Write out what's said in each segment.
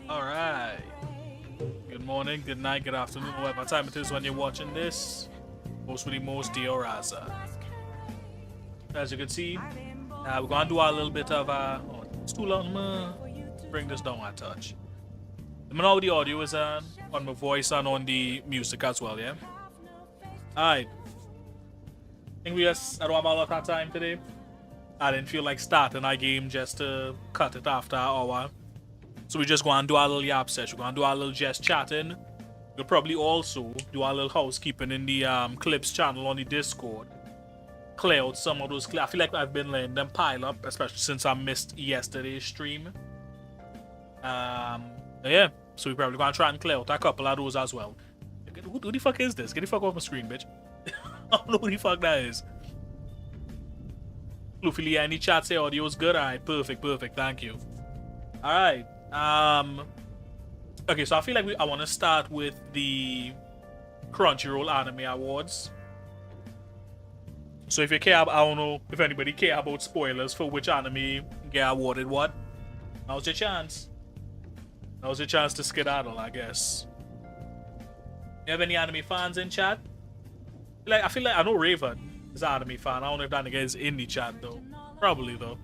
Alright. Good morning, good night, good afternoon, whatever time it is when you're watching this. Most with the most, dear Raza. As you can see, we're going to do a little bit of oh, it's too long, man. Bring this down a touch. I know how the audio is on my voice and on the music as well, yeah? Alright. I don't have a lot of time today. I didn't feel like starting our game just to cut it after an hour. So we just go and do a little yap session. We're going to do a little just chatting. We'll probably also do a little housekeeping in the clips channel on the Discord. Clear out some of those clips. I feel like I've been letting them pile up, especially since I missed yesterday's stream. Yeah, so we're probably going to try and clear out a couple of those as well. Who the fuck is this? Get the fuck off my screen, bitch. I don't know who the fuck that is. Hopefully any chat say audio is good. Alright, perfect, thank you. Alright. Okay, so I feel like I want to start with the Crunchyroll Anime Awards. So if you care, I don't know if anybody care about spoilers for which anime get awarded what. Now's your chance. Now's your chance to skedaddle, I guess. You have any anime fans in chat? Like, I feel like I know Raven is an anime fan. I don't know if that nigga is in the chat though. Probably though.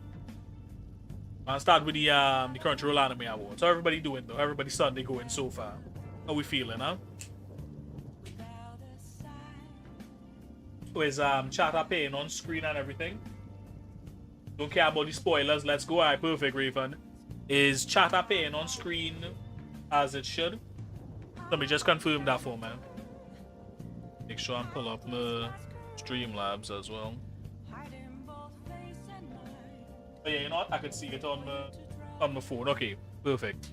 I'll start with the Crunchyroll Anime Awards. How everybody doing though? Everybody Sunday going so far. How we feeling, huh? Is chatter paying on screen and everything? Don't care about the spoilers. Let's go. Alright, perfect, Raven. Is chatter paying on screen as it should? Let me just confirm that for me. Make sure I pull up my Streamlabs as well. Oh yeah, you know what? I can see it on my phone. Okay, perfect.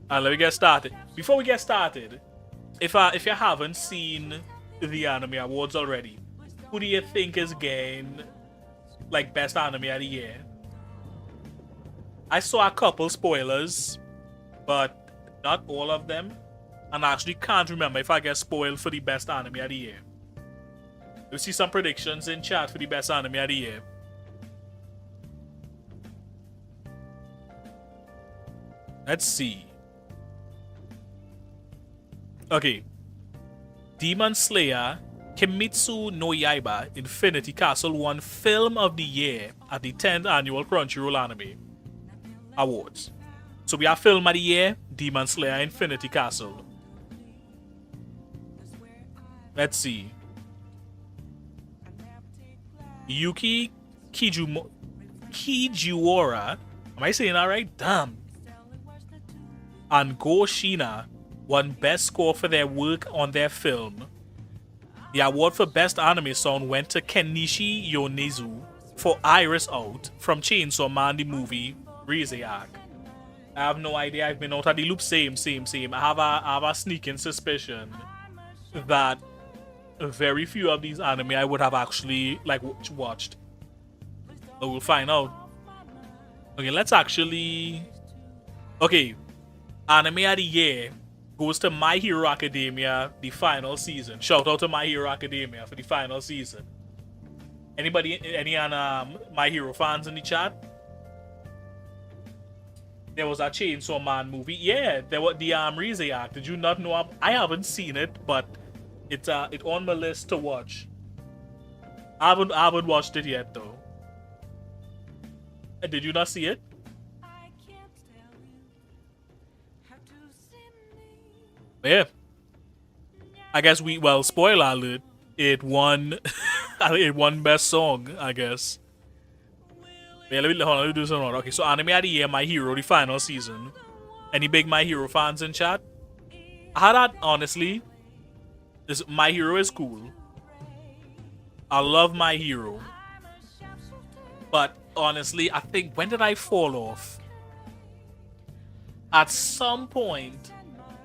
And let me get started. Before we get started, if you haven't seen the anime awards already, who do you think is getting like best anime of the year? I saw a couple spoilers, but not all of them. And I actually can't remember if I get spoiled for the best anime of the year. We see some predictions in chat for the best anime of the year. Let's see. Okay. Demon Slayer Kimetsu no Yaiba Infinity Castle won Film of the Year at the 10th Annual Crunchyroll Anime Awards. So we have Film of the Year, Demon Slayer Infinity Castle. Let's see. Yuki Kijiwara. Am I saying that right? Damn. And Go Shina won Best Score for their work on their film. The award for Best Anime Song went to Kenichi Yonezu for Iris Out from Chainsaw Man the movie Rizaiak. I have no idea. I've been out of the loop. Same. I have a sneaking suspicion that very few of these anime I would have actually like watched. But we'll find out. Okay, let's actually. Okay, anime of the year goes to My Hero Academia, the final season. Shout out to My Hero Academia for the final season. Anybody, any My Hero fans in the chat? There was a Chainsaw Man movie. Yeah, there was the Rize act. Did you not know? I haven't seen it, but it's on my list to watch. I haven't watched it yet though. Did you not see it? Yeah. I guess spoiler alert, it won it won best song, I guess. Yeah, hold on, let me do something wrong. Okay, so anime of the year, My Hero, the final season. Any big My Hero fans in chat? I had honestly, My Hero is cool. I love My Hero. But honestly, I think, when did I fall off? At some point,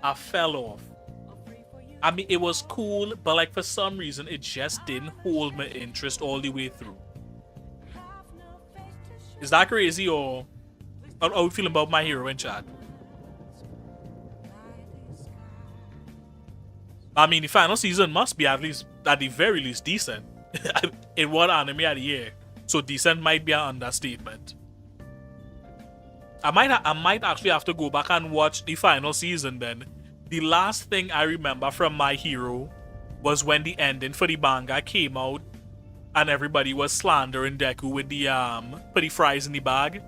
I fell off. I mean, it was cool, but like for some reason, it just didn't hold my interest all the way through. Is that crazy, or how are we feeling about My Hero in chat? I mean, the final season must be at the very least decent. It won anime of the year, so decent might be an understatement. I might actually have to go back and watch the final season then. The last thing I remember from My Hero was when the ending for the manga came out and everybody was slandering Deku with the put the fries in the bag.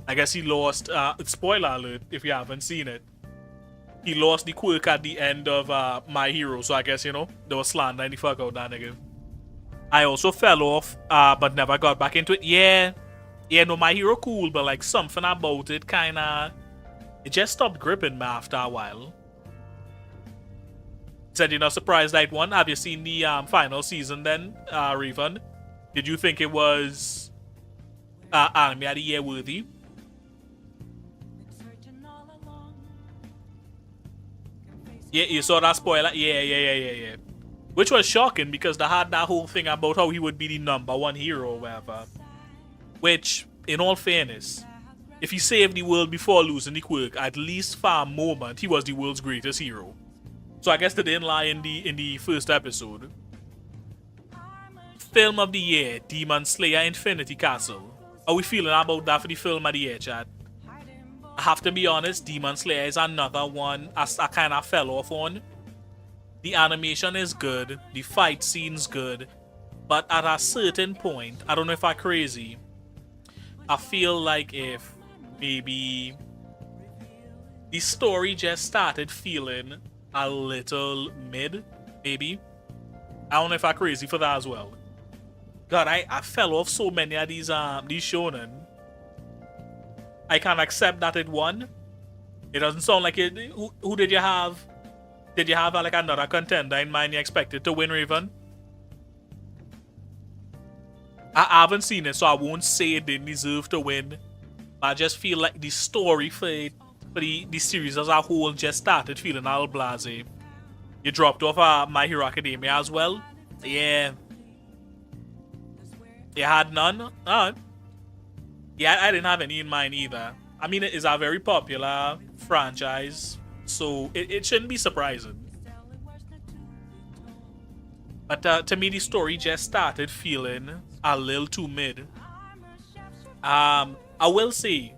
I guess he lost, spoiler alert if you haven't seen it. He lost the quirk at the end of My Hero, so I guess, there was slandering the fuck out that nigga. I also fell off, but never got back into it. Yeah, no, My Hero cool, but like something about it kinda, it just stopped gripping me after a while. Said you're not surprised that it won. Have you seen the final season then, Raven? Did you think it was anime of the year worthy? Yeah, you saw that spoiler? Yeah. Which was shocking because they had that whole thing about how he would be the #1 hero or whatever. Which, in all fairness, if he saved the world before losing the quirk, at least for a moment, he was the world's greatest hero. So I guess they didn't lie in the first episode. Film of the year, Demon Slayer Infinity Castle. How we feeling about that for the film of the year, chat? I have to be honest, Demon Slayer is another one I kind of fell off on. The animation is good, the fight scene's good, but at a certain point, I don't know if I'm crazy, I feel like if maybe the story just started feeling a little mid, maybe. I don't know if I'm crazy for that as well. God, I fell off so many of these shonen. I can't accept that it won. It doesn't sound like it. Who did you have? Did you have like another contender in mind you expected to win, Raven? I haven't seen it, so I won't say it didn't deserve to win. But I just feel like the story for the series as a whole just started feeling a little blasé. You dropped off My Hero Academia as well? Yeah. You had none? Yeah, I didn't have any in mind either. I mean, it is a very popular franchise, so it shouldn't be surprising. But to me, the story just started feeling a little too mid. I will say,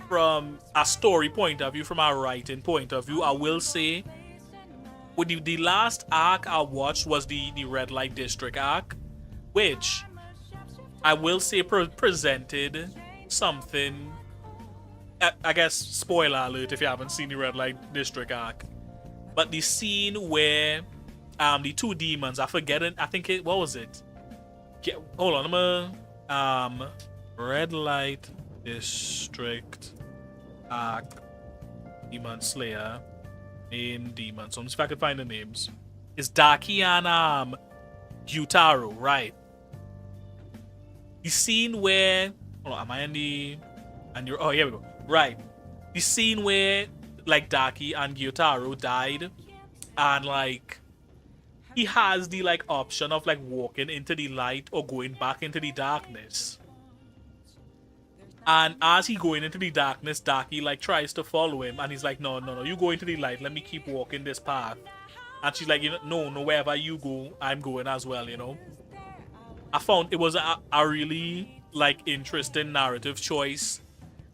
from a story point of view, from a writing point of view, I will say, with the last arc I watched was the Red Light District arc, which I will say presented something. I guess spoiler alert if you haven't seen the Red Light District arc, but the scene where the two demons, I think what was it? Hold on, Red Light District arc, Demon Slayer, main demon. So I'm just if I could find the names. It's Daki and Gyutaro, right? The scene where, hold on, am I in the, and you're, oh, here we go. Right. The scene where, like, Daki and Gyutaro died, and, like, he has the, like, option of, like, walking into the light or going back into the darkness. And as he going into the darkness, Daki like tries to follow him, and he's like, no, no, no, you go into the light. Let me keep walking this path. And she's like, you know, no, no, wherever you go, I'm going as well. You know. I found it was a really like interesting narrative choice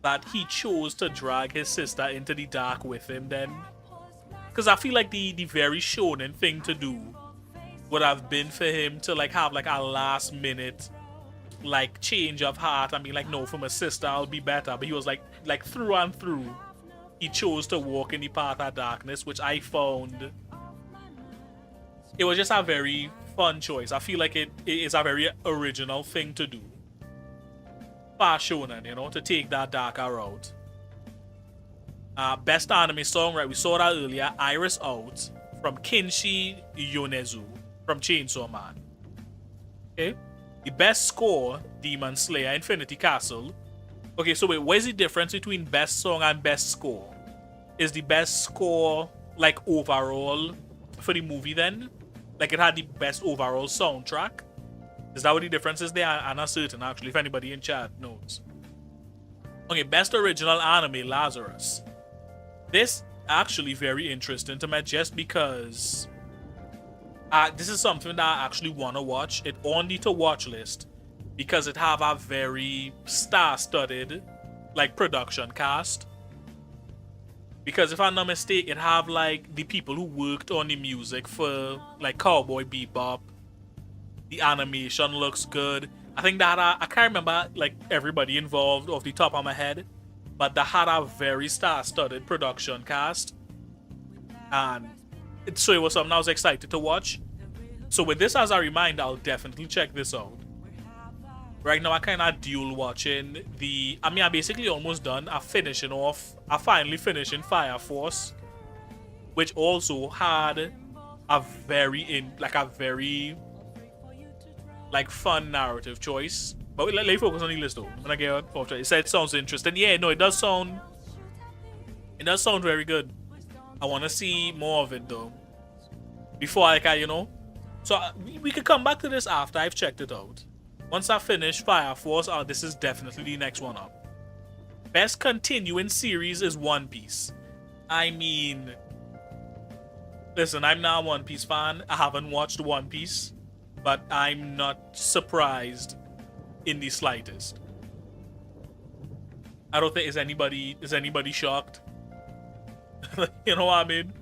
that he chose to drag his sister into the dark with him. Then, because I feel like the very shonen thing to do would have been for him to like have like a last minute like change of heart and be like, no, for my sister I'll be better. But he was like through and through he chose to walk in the path of darkness, which I found it was just a very fun choice. I feel like it is a very original thing to do for shonen, you know, to take that darker route. Best anime song, right? We saw that earlier. Iris Out from Kinshi Yonezu from Chainsaw Man. Okay. The best score, Demon Slayer Infinity Castle. Okay, so wait, what is the difference between best song and best score? Is the best score like overall for the movie then? Like it had the best overall soundtrack? Is that what the difference is there? I'm not certain actually, if anybody in chat knows. Okay, best original anime, Lazarus. This actually very interesting to me just because this is something that I actually want to watch. It on the to watch list because it have a very star-studded like production cast. Because if I'm not mistaken, it have like the people who worked on the music for like Cowboy Bebop. The animation looks good. I think that I can't remember like everybody involved off the top of my head, but that had a very star-studded production cast, and so it was something I was excited to watch. So with this as a reminder, I'll definitely check this out. Right now I kind of dual watching the, I mean I basically almost done. I finally finishing Fire Force, which also had a very fun narrative choice. But let me focus on the list though. When I get off track, it said it sounds interesting. Yeah, no, it does sound very good. I want to see more of it though before you know. So we could come back to this after I've checked it out. Once I finish Fire Force, this is definitely the next one up. Best continuing series is One Piece. I mean, listen, I'm not a One Piece fan. I haven't watched One Piece, but I'm not surprised in the slightest. I don't think is anybody shocked. You know what I mean?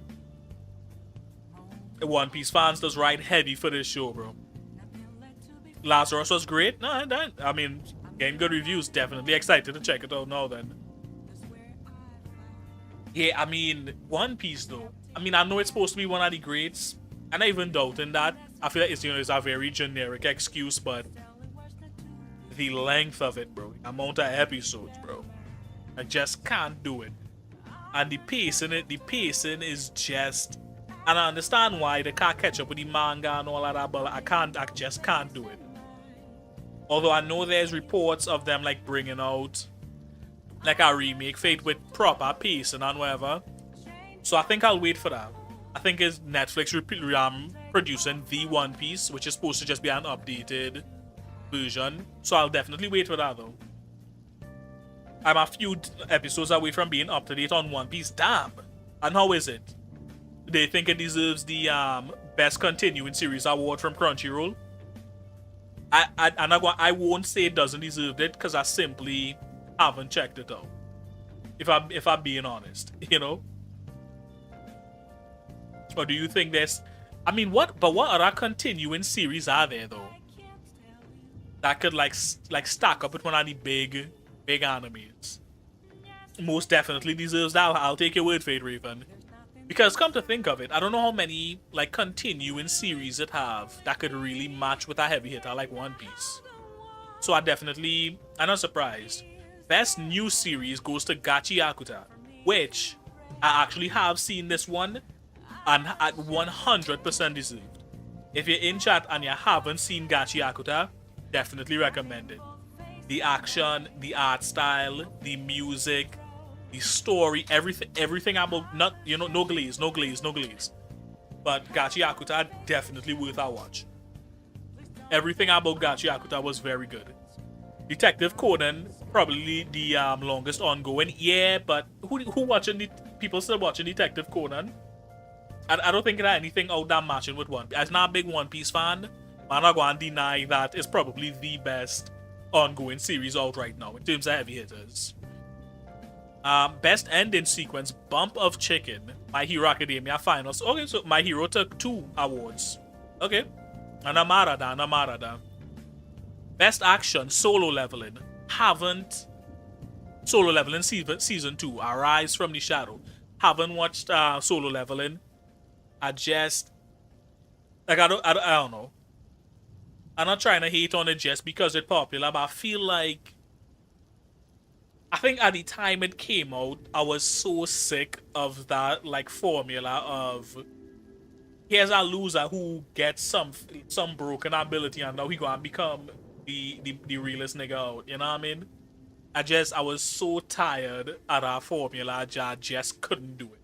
One Piece fans does ride heavy for this show, bro. Lazarus was great. No, I mean, getting good reviews. Definitely excited to check it out now then. Yeah, I mean, One Piece though. I mean, I know it's supposed to be one of the greats. I'm not even doubting that. I feel like it's, you know, it's a very generic excuse, but the length of it, bro. The amount of episodes, bro. I just can't do it. And the pacing is just, and I understand why they can't catch up with the manga and all of that, but I just can't do it. Although I know there's reports of them like bringing out like a remake Fate with proper pacing and whatever. So I think I'll wait for that. I think it's Netflix producing the One Piece, which is supposed to just be an updated version. So I'll definitely wait for that though. I'm a few episodes away from being up to date on One Piece. Damn. And how is it? Do they think it deserves the best continuing series award from Crunchyroll? I won't say it doesn't deserve it because I simply haven't checked it out. If I'm being honest, you know. Or do you think there's? I mean, what other continuing series are there though that could like stack up with one of the big animes? Most definitely deserves that. I'll take your word for it, Raven. Because come to think of it, I don't know how many like continuing series it have that could really match with a heavy hitter like One Piece. So I'm not surprised. Best new series goes to Gachi Akuta, which I actually have seen this one and at 100% deserved. If you're in chat and you haven't seen Gachi Akuta, definitely recommend it. The action, the art style, the music, the story, everything about, not, you know, no glaze. But Gachi Akuta definitely worth a watch. Everything about Gachi Akuta was very good. Detective Conan, probably the longest ongoing. Yeah, but who watching the people still watching Detective Conan? I don't think that anything out there matching with One Piece. As not a big One Piece fan, I'm not going to deny that it's probably the best ongoing series out right now in terms of heavy hitters. Best ending sequence, Bump of Chicken, My Hero Academia Finals. Okay, so My Hero took 2 awards. Okay. Anamarada. Best action, Solo Leveling. Haven't Solo Leveling season 2, Arise from the Shadow. Haven't watched Solo Leveling. I just like I don't know. I'm not trying to hate on it just because it's popular, but I feel like I think at the time it came out, I was so sick of that like formula of here's a loser who gets some broken ability and now he gonna become the realest nigga out. You know what I mean? I was so tired of that formula, I just couldn't do it.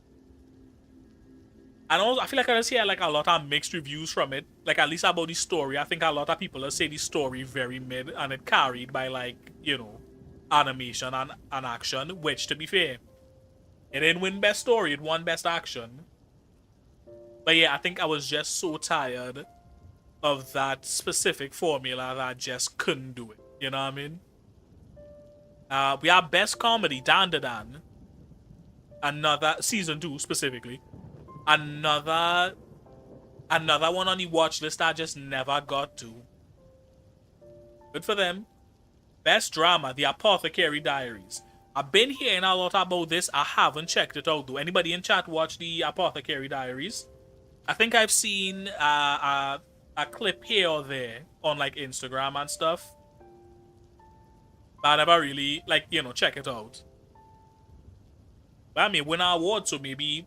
And also, I feel like I just hear like a lot of mixed reviews from it. Like at least about the story, I think a lot of people say the story very mid and it carried by like animation and action. Which to be fair, it didn't win best story; it won best action. But yeah, I think I was just so tired of that specific formula that I just couldn't do it. You know what I mean? We have best comedy, Dan. Another season 2 specifically. Another one on the watch list I just never got to. Good for them. Best drama, The Apothecary Diaries. I've been hearing a lot about this. I haven't checked it out though. Anybody in chat watch The Apothecary Diaries? I think I've seen a clip here or there on like Instagram and stuff. But I never really check it out. But I mean, win an award, so maybe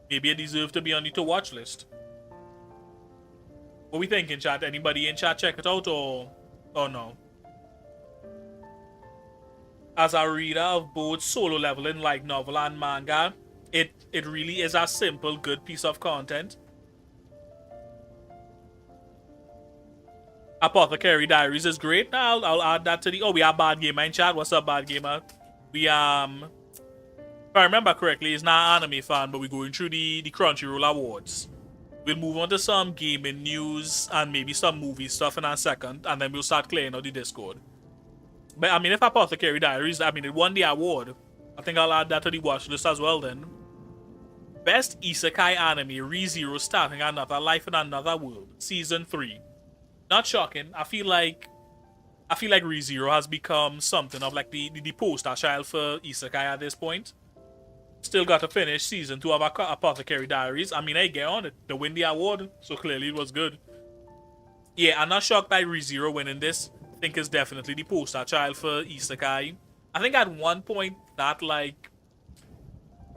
it deserves to be on the to watch list. What we thinking, chat? Anybody in chat check it out or no? As a reader of both Solo Leveling light novel and manga, it really is a simple, good piece of content. Apothecary Diaries is great. I'll add that to the. Oh, we have Bad Gamer in chat. What's up, Bad Gamer? We if I remember correctly, he's not an anime fan, but we're going through the Crunchyroll Awards. We'll move on to some gaming news and maybe some movie stuff in a second, and then we'll start clearing out the Discord. But I mean, if Apothecary Diaries, I mean, it won the award. I think I'll add that to the watch list as well then. Best Isekai Anime, ReZero Starting Another Life in Another World, Season 3. Not shocking. I feel like ReZero has become something of like the poster child for Isekai at this point. Still got to finish season 2 of Apothecary Diaries. I mean, I get on it. They win the award, so clearly it was good. Yeah, I'm not shocked by ReZero winning this. I think it's definitely the poster child for Isekai. I think at one point that like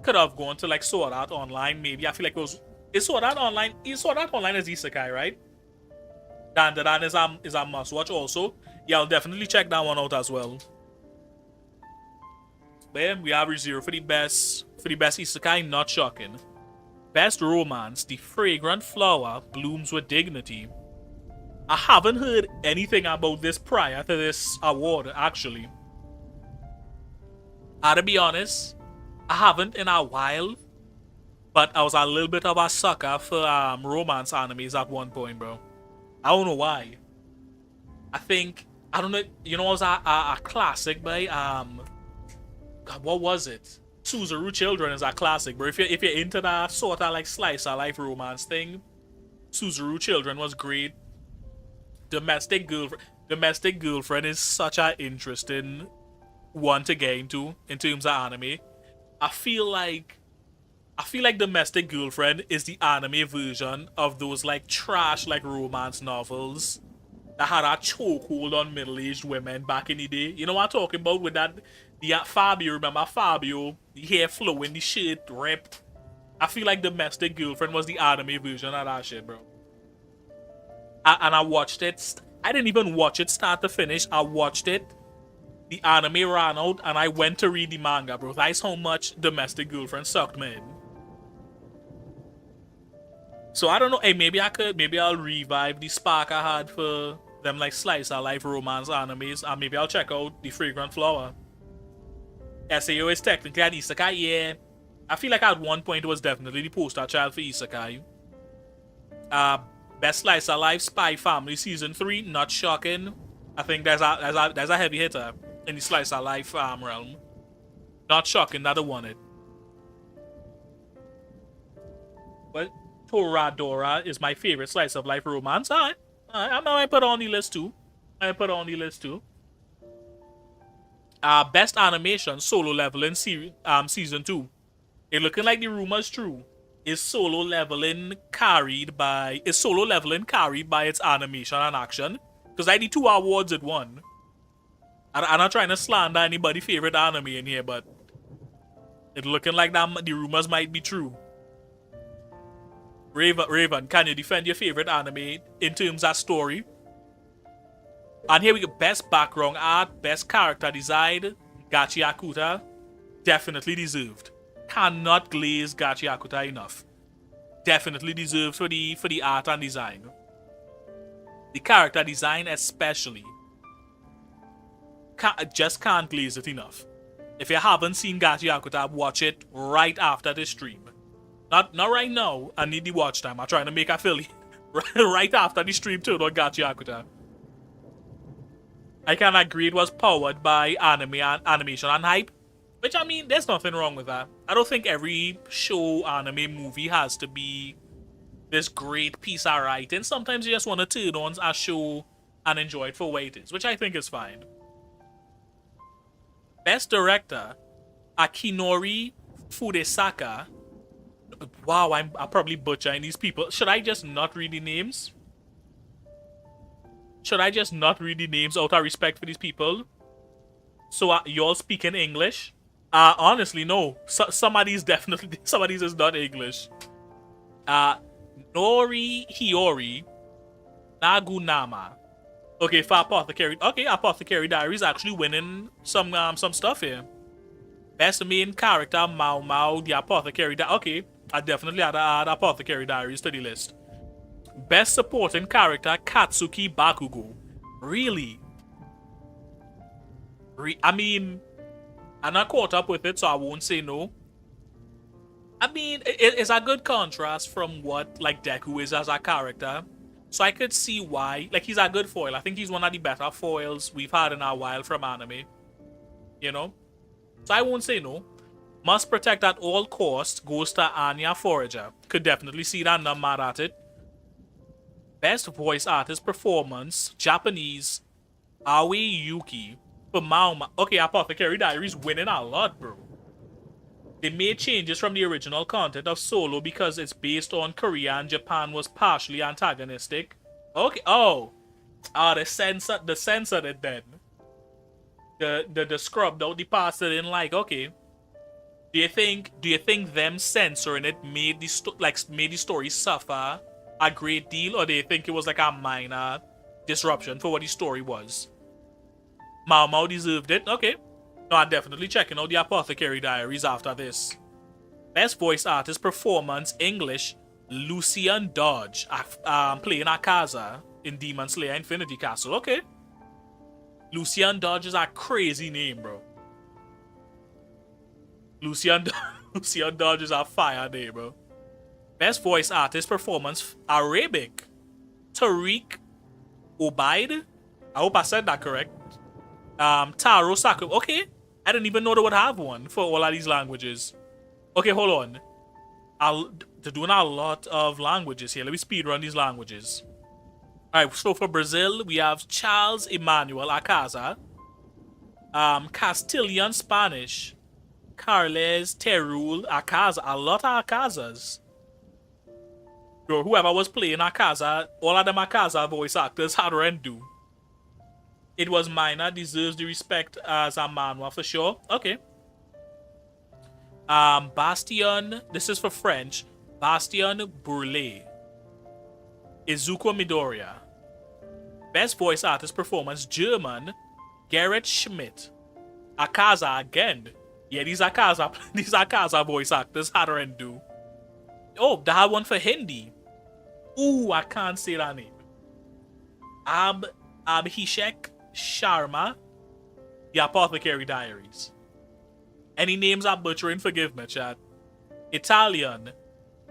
could have gone to like Sword Art Online. Maybe I feel like it was. Is Sword Art Online? Is Sword Art Online as Isekai, right? Dan is a must watch also. Yeah, I'll definitely check that one out as well. Then we have ReZero for the best Isekai, not shocking. Best romance, The Fragrant Flower Blooms with Dignity. I haven't heard anything about this prior to this award, actually. To be honest, I haven't in a while, but I was a little bit of a sucker for romance animes at one point, bro. I don't know why. I don't know, you know, it was a classic by God, what was it? Suzaru Children is a classic, bro. If you're into that sort of like slice of life romance thing, Suzaru Children was great. Domestic Girlfriend is such an interesting one to get into in terms of anime. I feel like Domestic Girlfriend is the anime version of those like trash like romance novels that had a chokehold on middle-aged women back in the day. You know what I'm talking about with that? The Fabio, remember Fabio? The hair flowing, the shit ripped. I feel like Domestic Girlfriend was the anime version of that shit, bro. And I watched it. I didn't even watch it start to finish. I watched it. The anime ran out, and I went to read the manga, bro. That's how much Domestic Girlfriend sucked me in. So I don't know. Hey, maybe I'll revive the spark I had for them like slice of life romance animes, and maybe I'll check out The Fragrant Flower. SAO is technically an isekai, yeah. I feel like at one point it was definitely the poster child for isekai. Best slice of life, Spy Family season 3, not shocking. I think there's a heavy hitter in the slice of life realm. Not shocking that I won it. But Toradora is my favorite slice of life romance. Alright. I might put on the list too. Best animation, Solo Leveling season 2. It looking like the rumors true. Is Solo Leveling carried by its animation and action? Because I need 2 awards it won. I'm not trying to slander anybody's favorite anime in here, but it looking like that the rumors might be true. Raven, can you defend your favorite anime in terms of story? And here we go. Best background art, best character design, Gachi Akuta. Definitely deserved. Cannot glaze Gachi Akuta enough. Definitely deserved for the art and design. The character design especially. Just can't glaze it enough. If you haven't seen Gachi Akuta, watch it right after the stream. Not right now. I need the watch time. I'm trying to make affiliate right after the stream turned on Gachi Akuta. I can agree it was powered by animation and hype. Which, I mean, there's nothing wrong with that. I don't think every show, anime, movie has to be this great piece of writing. Sometimes you just want to turn on a show and enjoy it for what it is, which I think is fine. Best Director, Akinori Fudesaka. Wow, I'm probably butchering these people. Should I just not read the names? Should I just not read the names out of respect for these people? So y'all speak in English? Honestly, no. Some of these is not English. Nori Hiyori Nagunama. Okay, for Apothecary. Okay, Apothecary Diaries actually winning some stuff here. Best main character, Mao Mao, the Apothecary Diaries. Okay, I definitely had to add Apothecary Diaries to the list. Best supporting character, Katsuki Bakugo. Really? I mean, I'm not caught up with it, so I won't say no. I mean, it's a good contrast from what, like, Deku is as a character. So I could see why. Like, he's a good foil. I think he's one of the better foils we've had in a while from anime. You know? So I won't say no. Must protect at all costs goes to Anya Forager. Could definitely see that, not mad at it. Best voice artist performance, Japanese, Aoi Yuki. For Maoma. Okay, Apothecary Diaries winning a lot, bro. They made changes from the original content of Solo because it's based on Korea and Japan was partially antagonistic. Okay, oh. They censored it then. The scrubbed out the parts they didn't like. Okay. Do you think them censoring it made the story suffer a great deal, or do you think it was like a minor disruption for what the story was? Mao Mao deserved it. Okay. No, I'm definitely checking out the Apothecary Diaries after this. Best voice artist performance, English, Lucian Dodge, playing Akaza in Demon Slayer Infinity Castle. Okay. Lucian Dodge is a crazy name, bro. Lucian Dodge is a fire name, bro. Best voice artist performance, Arabic, Tariq Obaid. I hope I said that correct. Taro Saku. Okay. I didn't even know they would have one for all of these languages. Okay, hold on. They're doing a lot of languages here. Let me speedrun these languages. Alright, so for Brazil, we have Charles Emmanuel Acaza. Castilian Spanish, Carles Terul Acaza. A lot of Acazas. Bro, whoever was playing Akaza, all of them Akaza voice actors had Rendu. It was minor, deserves the respect as a manhwa for sure. Okay. Bastion, this is for French. Bastion Bourlet. Izuku Midoriya. Best voice artist performance, German, Gerrit Schmidt. Akaza again. Yeah, these Akaza voice actors had Rendu. Oh, they had one for Hindi. Ooh, I can't say that name. Abhishek Sharma, The Apothecary Diaries. Any names I'm butchering, forgive me, chat. Italian,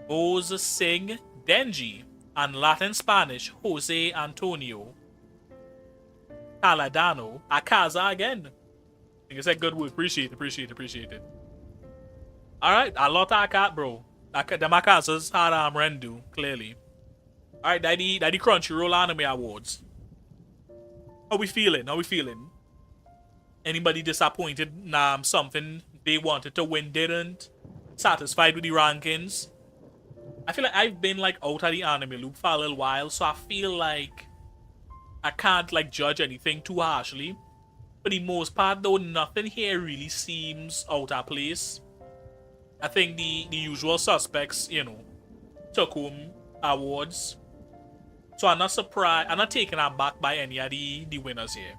Mose Singh Denji, and Latin Spanish, Jose Antonio Caladano. Akaza again. I think it's good work. Appreciate it. Alright, a lot of cat, bro. The Makazas had Rendu, clearly. Alright, that the Crunchyroll Anime Awards. How we feeling? Anybody disappointed? Something they wanted to win didn't? Satisfied with the rankings? I feel like I've been like out of the anime loop for a little while, so I feel like I can't like judge anything too harshly. For the most part though, nothing here really seems out of place. I think the usual suspects, took home awards. So I'm not surprised, I'm not taken aback by any of the winners here.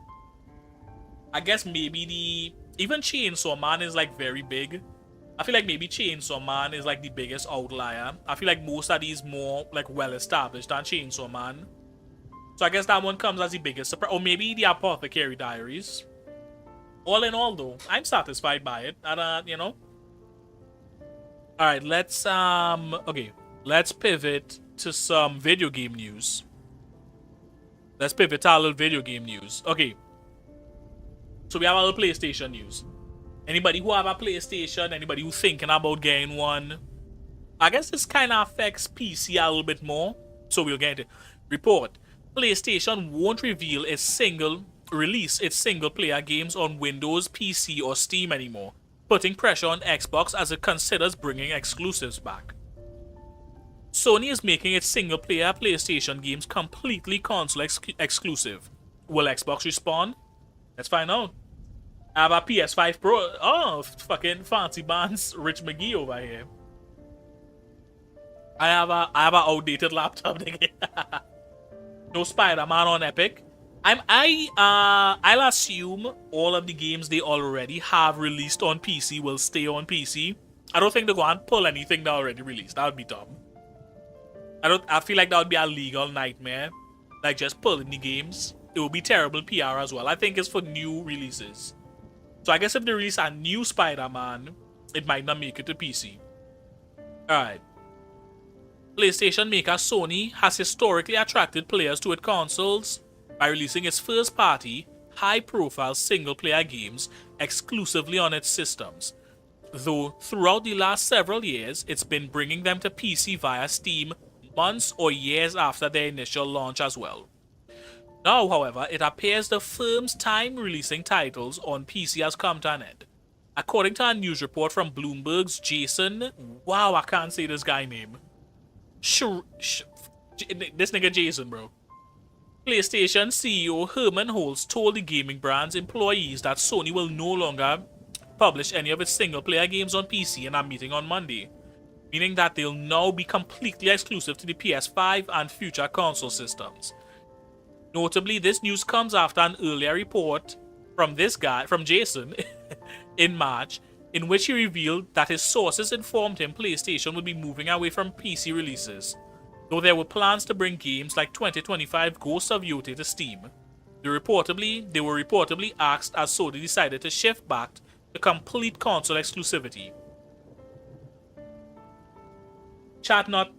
I guess maybe even Chainsaw Man is like very big. I feel like maybe Chainsaw Man is like the biggest outlier. I feel like most of these more like well established than Chainsaw Man. So I guess that one comes as the biggest surprise. Or maybe the Apothecary Diaries. All in all though, I'm satisfied by it. And Alright, let's pivot to some video game news. Let's pivot to a little video game news. Okay. So we have a little PlayStation news. Anybody who have a PlayStation, anybody who thinking about getting one, I guess this kind of affects PC a little bit more. So we'll get it. Report. PlayStation won't reveal its single player games on Windows, PC, or Steam anymore, putting pressure on Xbox as it considers bringing exclusives back. Sony is making its single-player PlayStation games completely console exclusive. Will Xbox respond? Let's find out. I have a PS5 Pro. Oh, fucking fancy bands, Rich McGee over here. I have a outdated laptop. No Spider-Man on Epic. I'll assume all of the games they already have released on PC will stay on PC. I don't think they're going to pull anything that already released. That would be dumb. I feel like that would be a legal nightmare. Like just pulling the games. It would be terrible PR as well. I think it's for new releases. So I guess if they release a new Spider-Man, it might not make it to PC. Alright. PlayStation maker Sony has historically attracted players to its consoles by releasing its first-party, high-profile single-player games exclusively on its systems. Though throughout the last several years, it's been bringing them to PC via Steam months or years after their initial launch as well. Now, however, it appears the firm's time releasing titles on PC has come to an end. According to a news report from Bloomberg's Jason, wow, I can't say this guy's name. This nigga Jason, bro. PlayStation CEO Herman Holtz told the gaming brand's employees that Sony will no longer publish any of its single-player games on PC in a meeting on Monday, meaning that they'll now be completely exclusive to the PS5 and future console systems. Notably, this news comes after an earlier report from Jason, in March, in which he revealed that his sources informed him PlayStation would be moving away from PC releases, though there were plans to bring games like 2025 Ghosts of Yotei to Steam. They were reportedly asked as Sony decided to shift back to complete console exclusivity. Chat not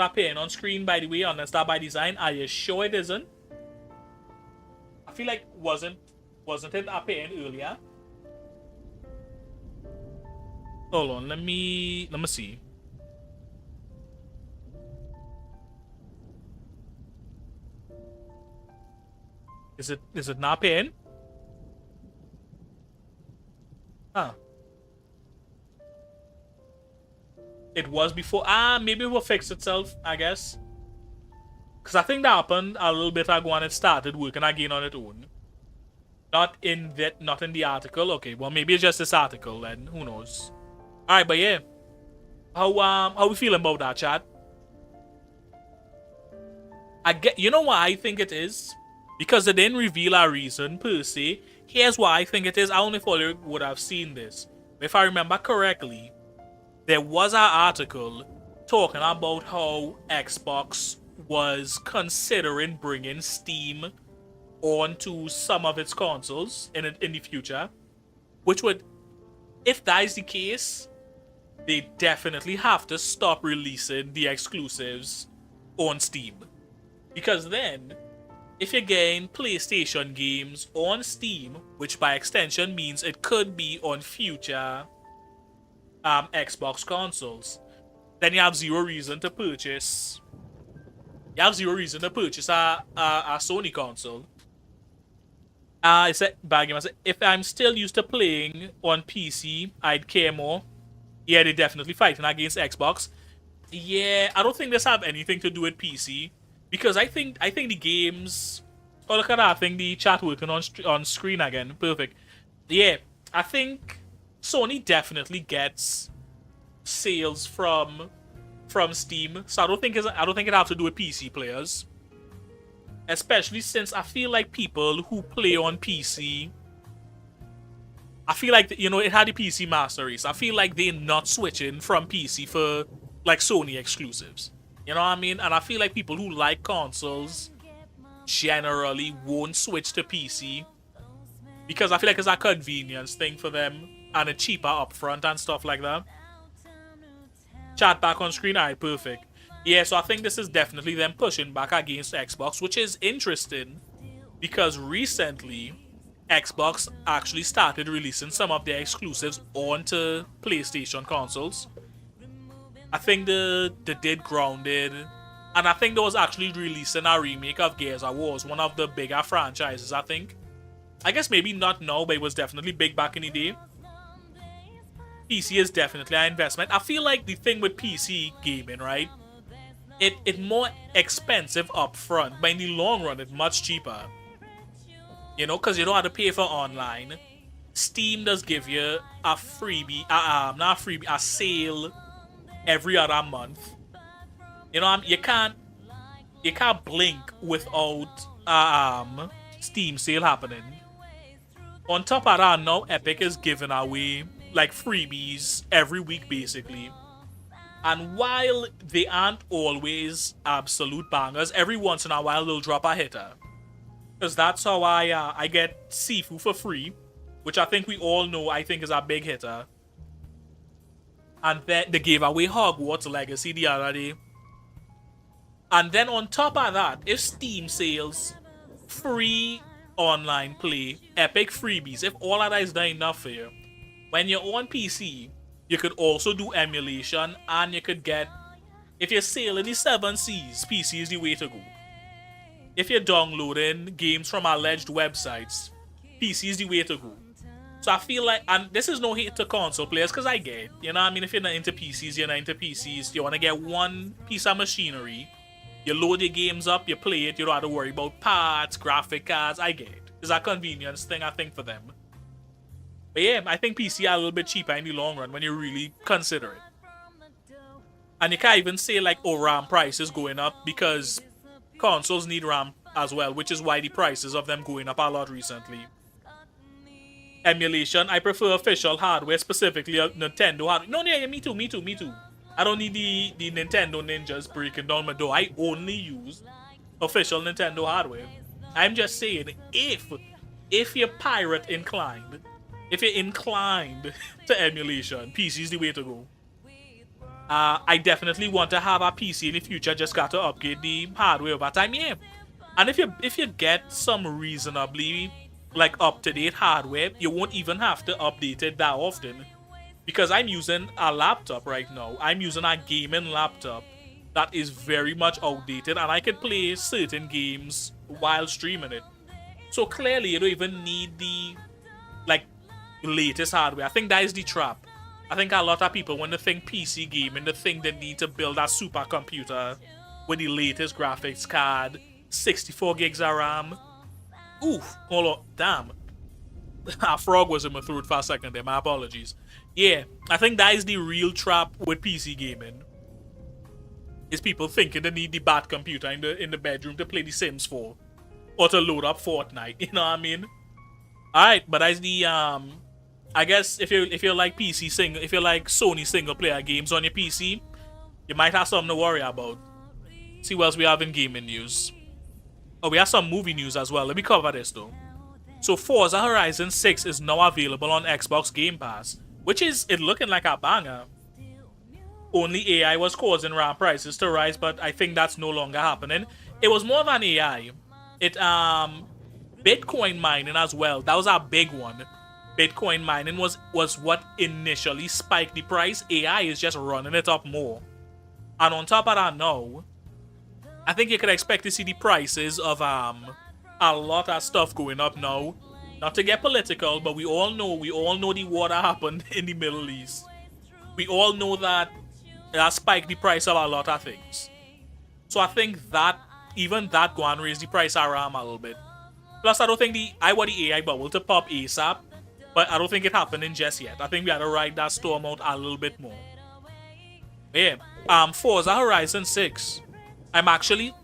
appearing on screen, by the way, unless that by design. Are you sure it isn't? I feel like wasn't it appearing earlier? Hold on, let me see. Is it not appearing? Huh. It was before. Maybe it will fix itself, I guess. Because I think that happened a little bit ago when it started working again on its own. Not in the article. Okay, well maybe it's just this article then. Who knows? Alright, but yeah. How we feeling about that, chat? You know what I think it is? Because they didn't reveal a reason per se. Here's what I think it is. I only thought you would have seen this. If I remember correctly, there was an article talking about how Xbox was considering bringing Steam onto some of its consoles in the future, which would, if that is the case, they definitely have to stop releasing the exclusives on Steam. Because then, if you're getting PlayStation games on Steam, which by extension means it could be on future Xbox consoles, then you have zero reason to purchase. You have zero reason to purchase a Sony console. I said, if I'm still used to playing on PC, I'd care more. Yeah, they're definitely fighting against Xbox. Yeah, I don't think this have anything to do with PC, because I think the games. Oh, look at that! I think the chat working on screen again. Perfect. Yeah, I think Sony definitely gets sales from Steam, so I don't think it have to do with PC players. Especially since I feel like people who play on PC, I feel like, it had the PC Master Race. I feel like they're not switching from PC for like Sony exclusives. You know what I mean? And I feel like people who like consoles generally won't switch to PC because I feel like it's a convenience thing for them and it's cheaper upfront and stuff like that. Chat back on screen, alright, perfect. Yeah, so I think this is definitely them pushing back against Xbox, which is interesting because recently Xbox actually started releasing some of their exclusives onto PlayStation consoles. I think they did Grounded, and I think they was actually releasing a remake of Gears of War, one of the bigger franchises, I think. I guess maybe not now, but it was definitely big back in the day. PC is definitely an investment. I feel like the thing with PC gaming, right? It's more expensive up front, but in the long run, it's much cheaper. Because you don't have to pay for online. Steam does give you a freebie, not a freebie, a sale every other month. You can't blink without Steam sale happening. On top of that, now Epic is giving away like freebies every week basically. And while they aren't always absolute bangers, every once in a while they'll drop a hitter. Because that's how I get Sifu for free, which I think we all know I think is a big hitter. And then they gave away Hogwarts Legacy the other day. And then on top of that, if Steam sales free online play, Epic freebies, if all of that is not enough for you, when you're on PC, you could also do emulation, and you could get, if you're sailing the 7 seas, PC is the way to go. If you're downloading games from alleged websites, PC is the way to go. So I feel like, and this is no hate to console players, because I get it. You know what I mean? If you're not into PCs, you're not into PCs. You want to get one piece of machinery. You load your games up, you play it, you don't have to worry about parts, graphic cards. I get it. It's a convenience thing, I think, for them. But yeah, I think PC are a little bit cheaper in the long run when you really consider it. And you can't even say like, oh, RAM prices going up because consoles need RAM as well, which is why the prices of them going up a lot recently. Emulation, I prefer official hardware, specifically Nintendo hardware. No, yeah, me too. I don't need the Nintendo ninjas breaking down my door. I only use official Nintendo hardware. I'm just saying, if you're pirate inclined, if you're inclined to emulation, PC is the way to go. I definitely want to have a PC in the future. Just got to upgrade the hardware over time, yeah. And if you get some reasonably like up-to-date hardware, you won't even have to update it that often. Because I'm using a laptop right now. I'm using a gaming laptop that is very much outdated, and I can play certain games while streaming it. So clearly you don't even need the like latest hardware. I think that is the trap. I think a lot of people, when they think PC gaming, they think they need to build a supercomputer with the latest graphics card, 64 gigs of RAM. Oof, hold on, damn. A frog was in my throat for a second there, my apologies. Yeah, I think that is the real trap with PC gaming. Is people thinking they need the bad computer in the bedroom to play The Sims 4. Or to load up Fortnite, you know what I mean? Alright, but that's the I guess if you like if you like Sony single player games on your PC, you might have something to worry about. See what else we have in gaming news. Oh, we have some movie news as well. Let me cover this though. So Forza Horizon 6 is now available on Xbox Game Pass, which is it looking like a banger. Only AI was causing RAM prices to rise, but I think that's no longer happening. It was more than AI. It Bitcoin mining as well. That was a big one. Bitcoin mining was what initially spiked the price. AI is just running it up more. And on top of that now, I think you could expect to see the prices of a lot of stuff going up now. Not to get political, but we all know the war that happened in the Middle East. We all know that spiked the price of a lot of things. So I think that even that go and raise the price of RAM a little bit. Plus, I don't think I want the AI bubble to pop ASAP, but I don't think it happening just yet. I think we had to ride that storm out a little bit more. Yeah. Forza Horizon 6. I'm actually,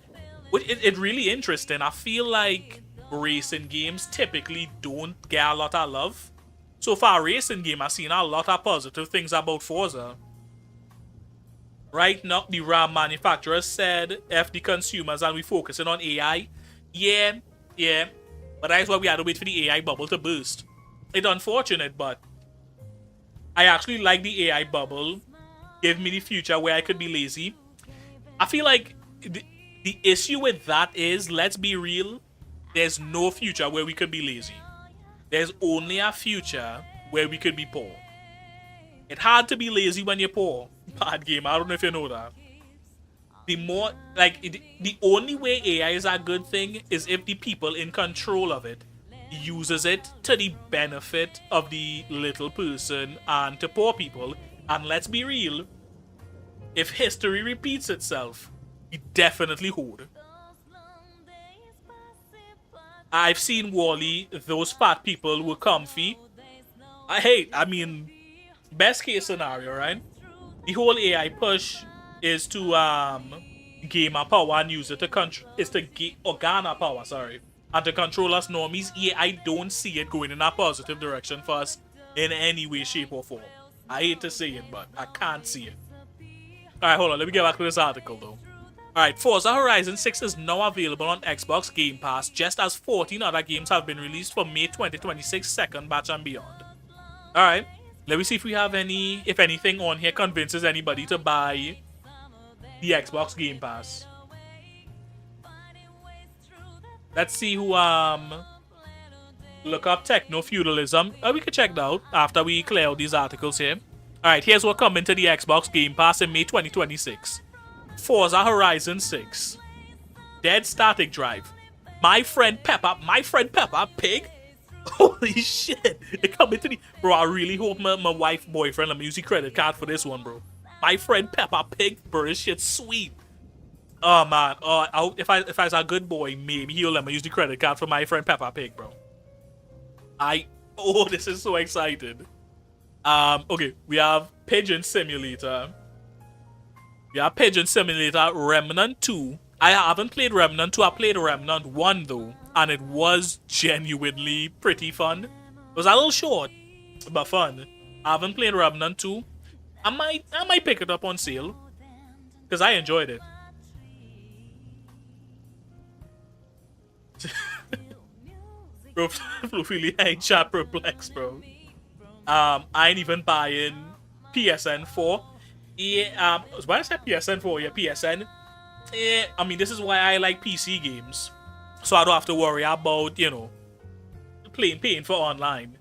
it's really interesting. I feel like racing games typically don't get a lot of love. So for a racing game, I've seen a lot of positive things about Forza. Right now, the RAM manufacturers said F the consumers and we focusing on AI. Yeah. But that's why we had to wait for the AI bubble to burst. It's unfortunate, but I actually like the AI bubble. Give me the future where I could be lazy. I feel like the issue with that is, let's be real, there's no future where we could be lazy. There's only a future where we could be poor. It's hard to be lazy when you're poor. Bad game, I don't know if you know that. The only way AI is a good thing is if the people in control of it uses it to the benefit of the little person and to poor people. And let's be real, if history repeats itself, we definitely hold. I've seen Wall-E, those fat people were comfy. I mean, best case scenario, right? The whole AI push is to gain our power and use it to garner power, and to control us normies. Yeah, I don't see it going in a positive direction for us in any way, shape, or form. I hate to say it, but I can't see it. Alright, hold on, let me get back to this article though. Alright, Forza Horizon 6 is now available on Xbox Game Pass, just as 14 other games have been released for May 2026 second batch and beyond. Alright, let me see if we have if anything on here convinces anybody to buy the Xbox Game Pass. Let's see who look up techno feudalism. We can check that out after we clear out these articles here. Alright, here's what coming to the Xbox Game Pass in May 2026. Forza Horizon 6. Dead Static Drive. My friend Peppa Pig. Holy shit. They coming to the... Bro, I really hope my wife, boyfriend, let me use the credit card for this one, bro. My friend Peppa Pig, bro, this shit's sweet. Oh, man. If I was a good boy, maybe he'll let me use the credit card for my friend Peppa Pig, bro. Oh, this is so excited. Okay, we have Pigeon Simulator. We have Pigeon Simulator Remnant 2. I haven't played Remnant 2. I played Remnant 1 though, and it was genuinely pretty fun. It was a little short, but fun. I haven't played Remnant 2. I might pick it up on sale because I enjoyed it. Bro, really ain't chat perplexed, bro. I ain't even buying PSN 4. Yeah, why did I say PSN 4? Yeah, PSN. Yeah, I mean, this is why I like PC games. So I don't have to worry about, paying for online.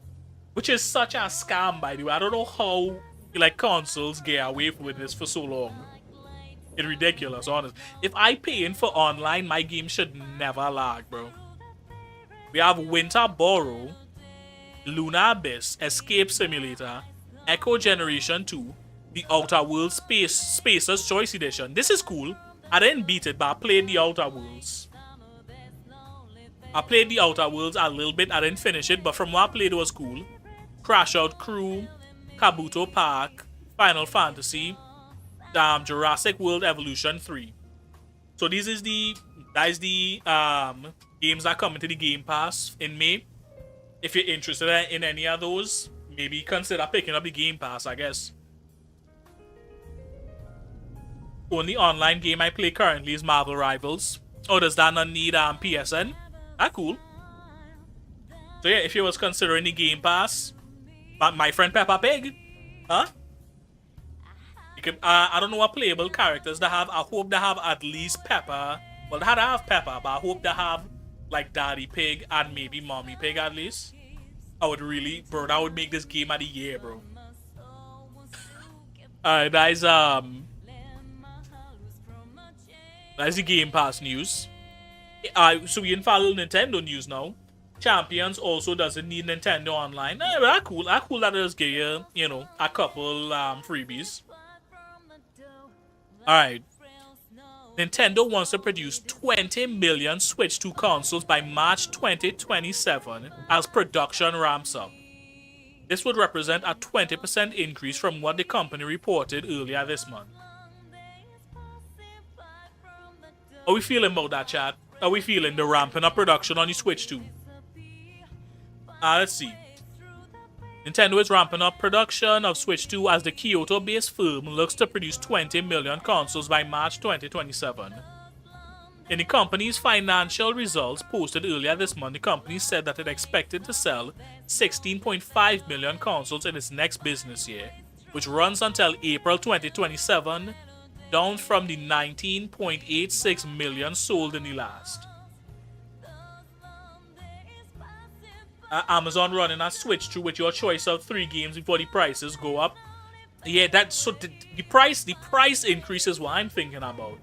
Which is such a scam, by the way. I don't know how, consoles get away with this for so long. It's ridiculous, honest. If I paying for online, my game should never lag, bro. We have Winter Borrow, Lunar Abyss, Escape Simulator, Echo Generation 2, The Outer Worlds Spacer's Choice Edition. This is cool. I didn't beat it, but I played The Outer Worlds. I played The Outer Worlds a little bit. I didn't finish it, but from what I played, it was cool. Crash Out Crew, Kabuto Park, Final Fantasy, Jurassic World Evolution 3. So that is the games that come into the Game Pass in May. If you're interested in any of those, maybe consider picking up the Game Pass, I guess. Only online game I play currently is Marvel Rivals. Oh, does that not need PSN? Ah, cool. So yeah, if you was considering the Game Pass, my friend Peppa Pig, huh? You can, I don't know what playable characters they have. I hope they have at least Peppa. Well, they had to have Peppa, but I hope they have like Daddy Pig and maybe Mommy Pig at least. I would really, bro, that would make this game of the year, bro. Alright, that's the Game Pass news. So we in follow Nintendo news now. Champions also doesn't need Nintendo Online. But that's cool. That's cool that it'll give you, you know, a couple freebies. Alright. Nintendo wants to produce 20 million Switch 2 consoles by March 2027 as production ramps up. This would represent a 20% increase from what the company reported earlier this month. How are we feeling about that, chat? How are we feeling the ramping up production on the Switch 2? Let's see. Nintendo is ramping up production of Switch 2 as the Kyoto-based firm looks to produce 20 million consoles by March 2027. In the company's financial results posted earlier this month, the company said that it expected to sell 16.5 million consoles in its next business year, which runs until April 2027, down from the 19.86 million sold in the last. Amazon running a Switch 2 with your choice of 3 games before the prices go up. Yeah, that's so the price increase is what I'm thinking about.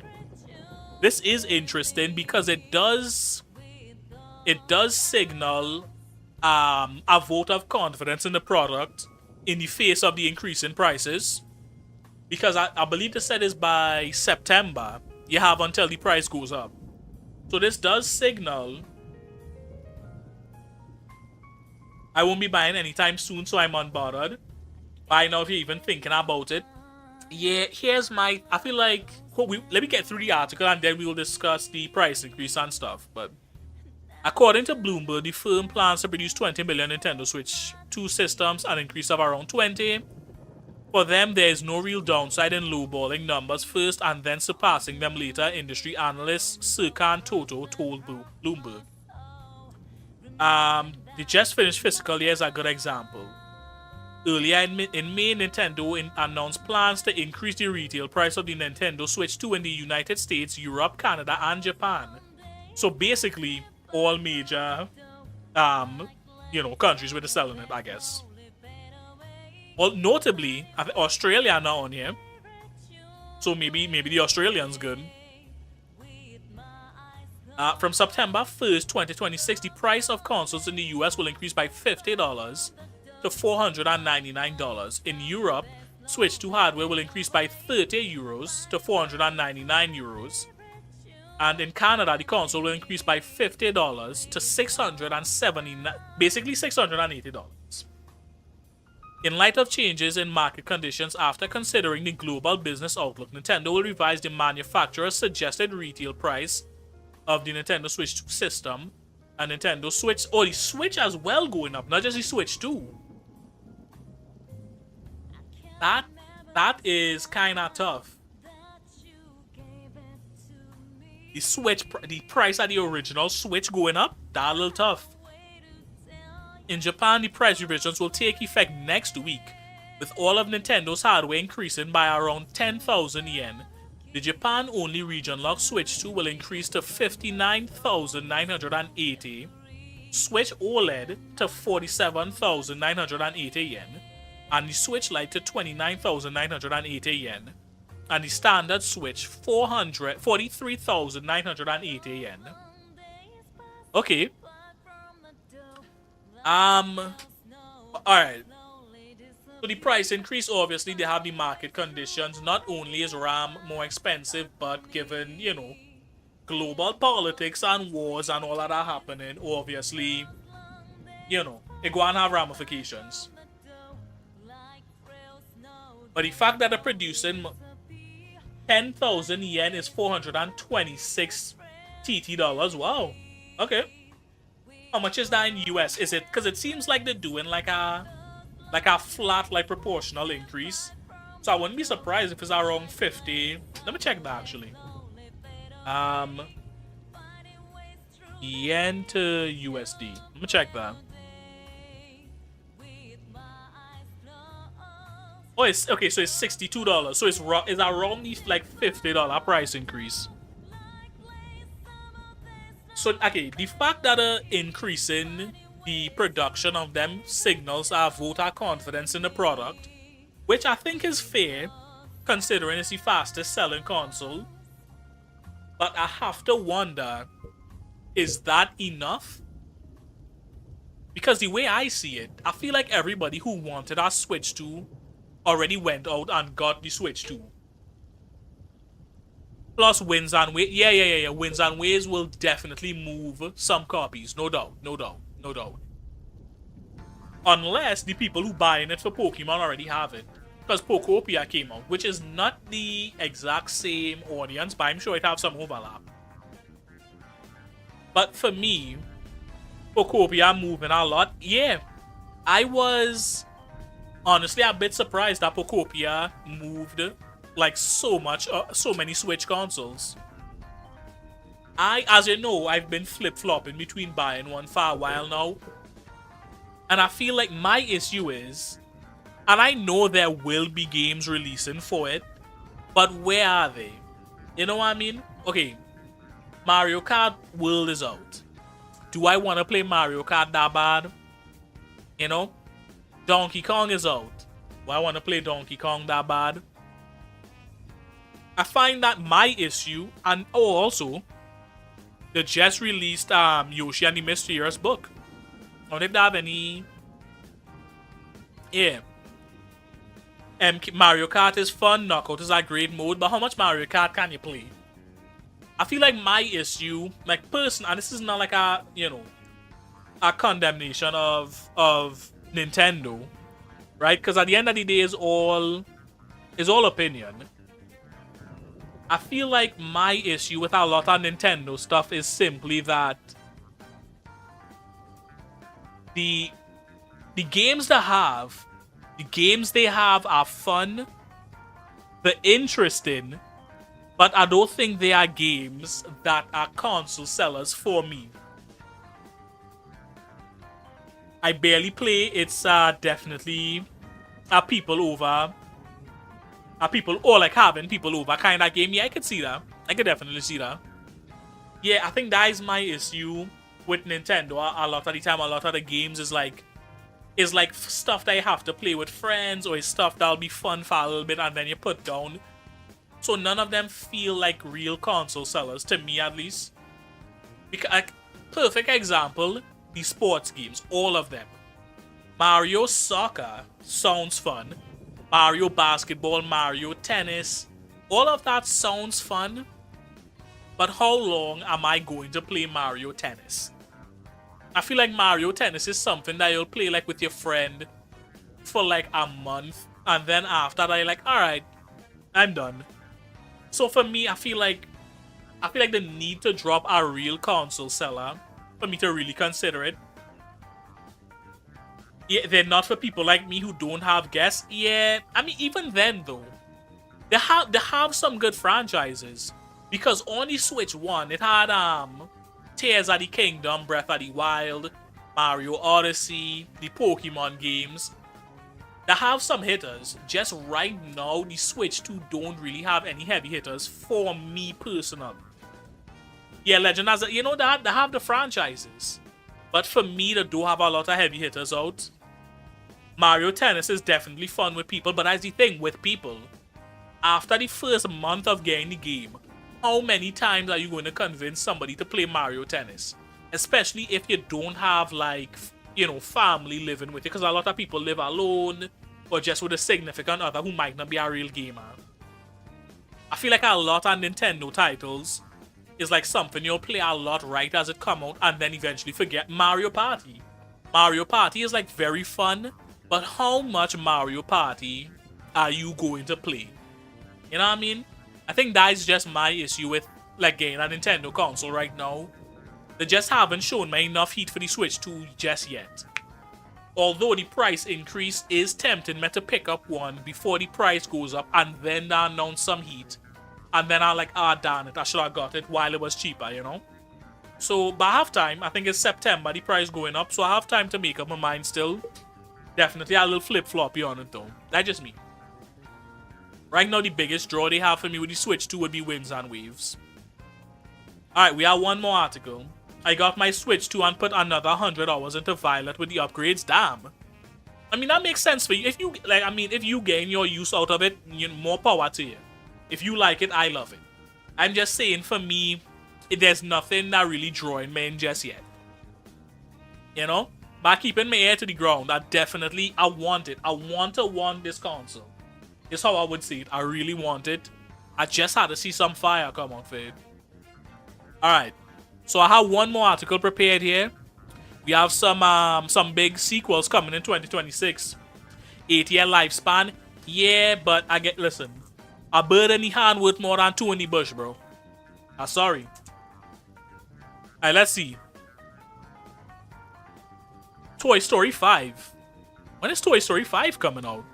This is interesting because it does signal a vote of confidence in the product in the face of the increase in prices. Because I believe they said is by September you have until the price goes up. So this does signal I won't be buying anytime soon, so I'm unbothered. But I know if you're even thinking about it. Yeah, here's my... I feel like... let me get through the article and then we will discuss the price increase and stuff. But according to Bloomberg, the firm plans to produce 20 million Nintendo Switch 2 systems, an increase of around 20. For them, there is no real downside in lowballing numbers first and then surpassing them later, industry analyst Serkan Toto told Bloomberg. The just finished fiscal year is a good example. Earlier in May, Nintendo announced plans to increase the retail price of the Nintendo Switch 2 in the United States, Europe, Canada, and Japan. So basically, all major, countries were selling it, I guess. Well, notably, Australia now on here. So maybe the Australians good. From September 1st, 2026, the price of consoles in the US will increase by $50 to $499. In Europe, Switch 2 hardware will increase by 30 euros to 499 euros. And in Canada, the console will increase by $50 to $679, basically $680. In light of changes in market conditions after considering the global business outlook, Nintendo will revise the manufacturer's suggested retail price of the Nintendo Switch 2 system and Nintendo Switch, the Switch as well going up, not just the Switch 2. That is kinda tough. The price of the original Switch going up, that a little tough. In Japan, the price revisions will take effect next week, with all of Nintendo's hardware increasing by around 10,000 yen. The Japan-only region-locked Switch 2 will increase to 59,980, Switch OLED to 47,980 yen, and the Switch Lite to 29,980 yen, and the standard Switch 43,980 yen. Okay. Alright. So the price increase, obviously, they have the market conditions. Not only is RAM more expensive, but given, global politics and wars and all of that happening, obviously, it gonna have ramifications. But the fact that they're producing 10,000 yen is 426 TT dollars. Wow. Okay. How much is that in US? Is it because it seems like they're doing like a flat, proportional increase? So I wouldn't be surprised if it's around 50. Let me check that actually. yen to USD. I'm gonna check that. Oh, it's okay. So it's $62. So it's around the like $50 price increase. So okay, the fact that increasing the production of them signals our voter confidence in the product, which I think is fair, considering it's the fastest selling console. But I have to wonder, is that enough? Because the way I see it, I feel like everybody who wanted our Switch 2 already went out and got the Switch 2. Plus wins and ways. Yeah. Wins and ways will definitely move some copies. No doubt. Unless the people who buying it for Pokemon already have it. Because Pokopia came out, which is not the exact same audience, but I'm sure it have some overlap. But for me, Pokopia moving a lot. Yeah, I was honestly a bit surprised that Pokopia moved like so many Switch consoles. As you know, I've been flip-flopping between buying one for a while now. And I feel like my issue is, and I know there will be games releasing for it, but where are they? You know what I mean? Okay, Mario Kart World is out. Do I want to play Mario Kart that bad? You know? Donkey Kong is out. Do I want to play Donkey Kong that bad? I find that my issue, and also, they just released Yoshi and the Mysterious Book. I don't think they have any... Yeah. Mario Kart is fun, Knockout is a great mode, but how much Mario Kart can you play? I feel like my issue, like person, and this is not like a, you know, a condemnation of Nintendo, right? Because at the end of the day, it's all opinion. I feel like my issue with a lot of Nintendo stuff is simply that the games they have are fun, they're interesting, but I don't think they are games that are console sellers for me. I barely play. It's definitely a people over, or like having people over kind of game. Yeah, I could see that. I could definitely see that. Yeah, I think that is my issue with Nintendo. A lot of the time, a lot of the games is like stuff that you have to play with friends, or is stuff that'll be fun for a little bit and then you put down. So none of them feel like real console sellers, to me at least. Because, like, perfect example, the sports games, all of them. Mario Soccer sounds fun. Mario Basketball, Mario Tennis, all of that sounds fun. But how long am I going to play Mario Tennis? I feel like Mario Tennis is something that you'll play like with your friend for like a month, and then after that you're like, alright, I'm done. So for me, I feel like the need to drop a real console seller for me to really consider it. Yeah, they're not for people like me who don't have guests. Yeah, I mean, even then though, they have some good franchises. Because on the Switch 1, it had Tears of the Kingdom, Breath of the Wild, Mario Odyssey, the Pokemon games. They have some hitters. Just right now, the Switch 2 don't really have any heavy hitters for me personally. Yeah, Legend has, you know, they have the franchises. But for me, they do have a lot of heavy hitters out. Mario Tennis is definitely fun with people, but that's the thing with people. After the first month of getting the game, how many times are you going to convince somebody to play Mario Tennis? Especially if you don't have, like, you know, family living with you. Because a lot of people live alone or just with a significant other who might not be a real gamer. I feel like a lot of Nintendo titles is like something you'll play a lot right as it come out and then eventually forget. Mario Party. Mario Party is like very fun, but how much Mario Party are you going to play? You know what I mean? I think that's just my issue with like getting a Nintendo console right now. They just haven't shown me enough heat for the Switch 2 just yet. Although the price increase is tempting me to pick up one before the price goes up and then they announce some heat. And then I'm like, ah, darn it, I should have got it while it was cheaper, you know? So by halftime, I think it's September, the price going up. So I have time to make up my mind still. Definitely a little flip-floppy on it though. That's just me. Right now, the biggest draw they have for me with the Switch 2 would be Winds and Waves. Alright, we have one more article. I got my Switch 2 and put another 100 hours into Violet with the upgrades. Damn. I mean, that makes sense for you. If you, like, I mean, if you gain your use out of it, more power to you. If you like it, I love it. I'm just saying, for me, there's nothing that really drawing me in just yet. You know? By keeping my ear to the ground, I want it. I want this console. It's how I would see it. I really want it. I just had to see some fire come on, Fade. Alright. So I have one more article prepared here. We have some big sequels coming in 2026. 8-year lifespan. Yeah, but listen. A bird in the hand worth more than two in the bush, bro. I'm sorry. Alright, let's see. Toy Story 5. When is Toy Story 5 coming out?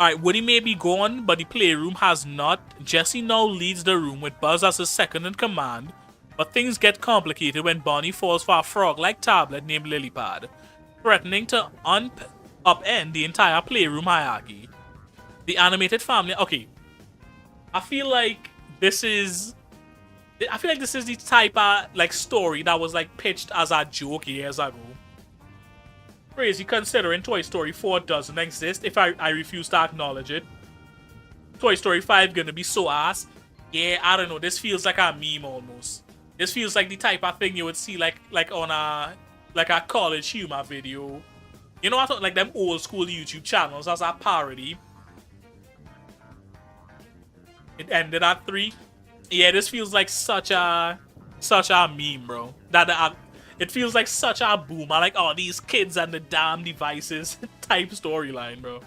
Alright, Woody may be gone, but the playroom has not. Jesse now leads the room with Buzz as his second in command. But things get complicated when Bonnie falls for a frog-like tablet named Lilypad, threatening to upend the entire playroom hierarchy. The animated family... Okay. I feel like this is the type of like story that was like pitched as a joke years ago. Crazy considering Toy Story 4 doesn't exist if I refuse to acknowledge it. Toy Story 5 gonna be so ass. Yeah, I don't know. This feels like a meme almost. This feels like the type of thing you would see like on a college humor video. You know, I thought like them old school YouTube channels as a parody. It ended at 3. Yeah, this feels like such a meme, bro. It feels like such a boomer, like, oh, these kids and the damn devices type storyline, bro.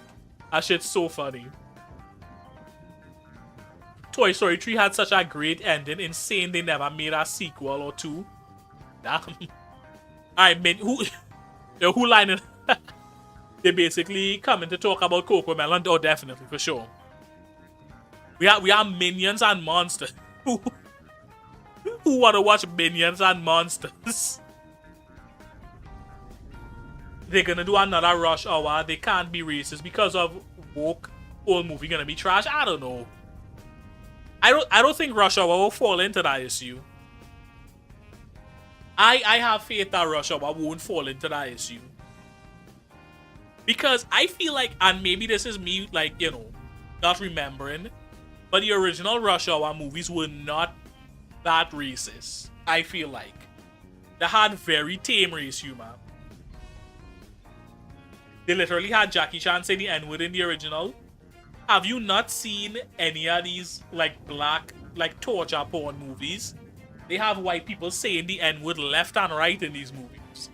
That shit's so funny. Toy Story 3 had such a great ending, insane they never made a sequel or 2. Damn. Alright, man, who line it? They basically coming to talk about Coco Melon. Oh, definitely, for sure. We are Minions and Monsters. Who want to watch Minions and Monsters? They're gonna do another Rush Hour. They can't be racist because of woke. Whole movie gonna be trash. I don't know. I don't think Rush Hour will fall into that issue. I have faith that Rush Hour won't fall into that issue. Because I feel like, and maybe this is me, like, you know, not remembering, but the original Rush Hour movies were not that racist, I feel like. They had very tame race humor. They literally had Jackie Chan say the N-word in the original. Have you not seen any of these, like, black, like, torture porn movies? They have white people saying the N-word left and right in these movies.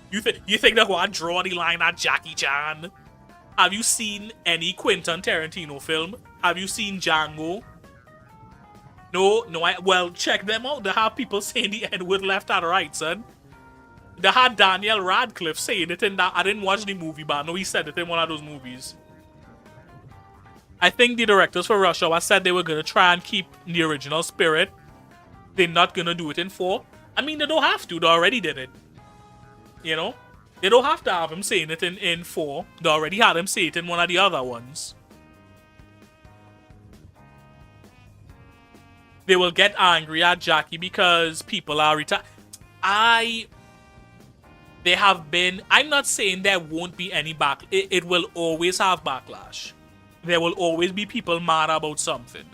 You think they're going to draw the line at Jackie Chan? Have you seen any Quentin Tarantino film? Have you seen Django? No, well, check them out. They have people saying the N-word left and right, son. They had Daniel Radcliffe saying it in that. I didn't watch the movie, but I know he said it in one of those movies. I think the directors for Rush Hour said they were going to try and keep the original spirit. They're not going to do it in 4. I mean, they don't have to. They already did it. You know? They don't have to have him saying it in 4. They already had him say it in one of the other ones. They will get angry at Jackie because people are They have been... I'm not saying there won't be any it will always have backlash. There will always be people mad about something.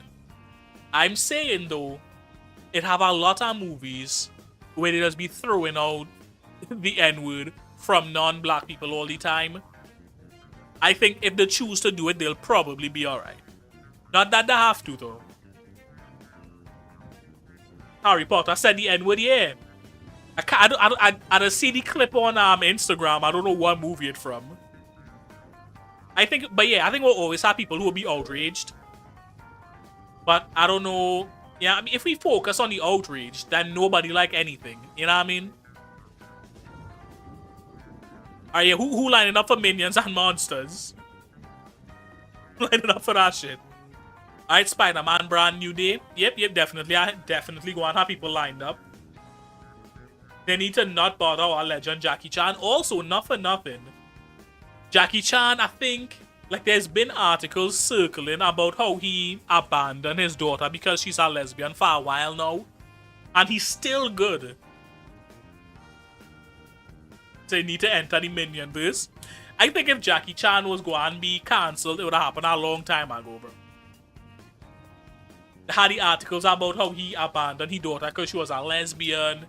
I'm saying, though, it have a lot of movies where they just be throwing out the N-word from non-black people all the time. I think if they choose to do it, they'll probably be alright. Not that they have to, though. Harry Potter said the N-word, yeah. I don't see the clip on Instagram. I don't know what movie it's from. I think we'll always have people who will be outraged. But I don't know. Yeah, I mean, if we focus on the outrage, then nobody like anything. You know what I mean? Alright, yeah, who lining up for Minions and Monsters? Lining up for that shit. Alright, Spider-Man brand new day. Yep, definitely. I definitely go and have people lined up. They need to not bother our legend Jackie Chan. Also, not for nothing, Jackie Chan, I think, like there's been articles circling about how he abandoned his daughter because she's a lesbian for a while now. And he's still good. So you need to enter the Minionverse. I think if Jackie Chan was going to be cancelled, it would have happened a long time ago, bro. They had the articles about how he abandoned his daughter because she was a lesbian.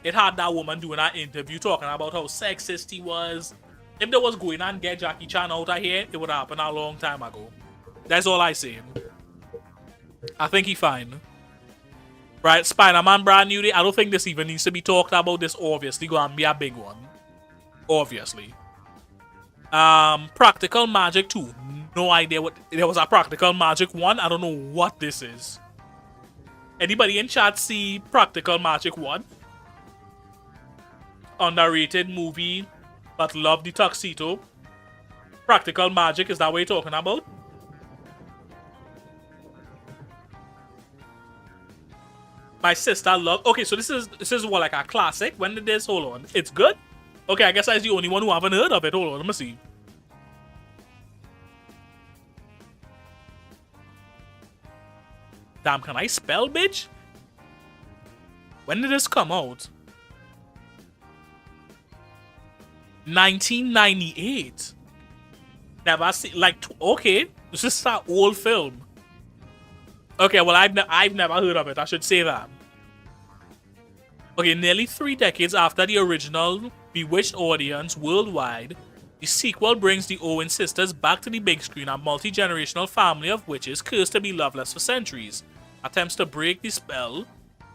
It had that woman doing an interview talking about how sexist he was. If they was going and get Jackie Chan out of here, it would have happened a long time ago. That's all I say. I think he fine. Right, Spider-Man brand new day. I don't think this even needs to be talked about. This obviously going to be a big one. Obviously. Practical Magic 2. No idea what... There was a Practical Magic 1. I don't know what this is. Anybody in chat see Practical Magic 1? Underrated movie, but love the tuxedo. Practical Magic, is that what you're talking about? My sister love... Okay, so this is what, like a classic? When did this? Hold on. It's good? Okay, I guess I'm the only one who haven't heard of it. Hold on, let me see. Damn, can I spell, bitch? When did this come out? 1998. Never seen, like, okay, this is an old film. Okay, well, I've never heard of it. I should say that. Okay, nearly 3 decades after the original bewitched audience worldwide, the sequel brings the Owen sisters back to the big screen, a multi-generational family of witches cursed to be loveless for centuries. Attempts to break the spell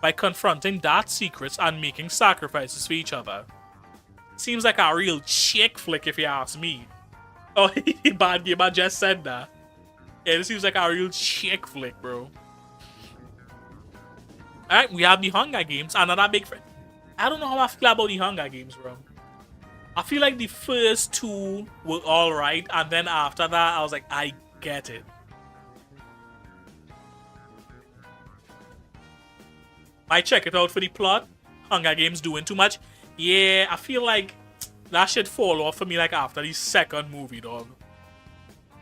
by confronting dark secrets and making sacrifices for each other. Seems like a real chick flick if you ask me. Oh, bad game, I just said that. Yeah, this seems like a real chick flick, bro. Alright, we have the Hunger Games, another big friend. I don't know how I feel about the Hunger Games, bro. I feel like the first 2 were alright, and then after that, I was like, I get it. I check it out for the plot. Hunger Games doing too much. Yeah, I feel like that should fall off for me like after the second movie, dog.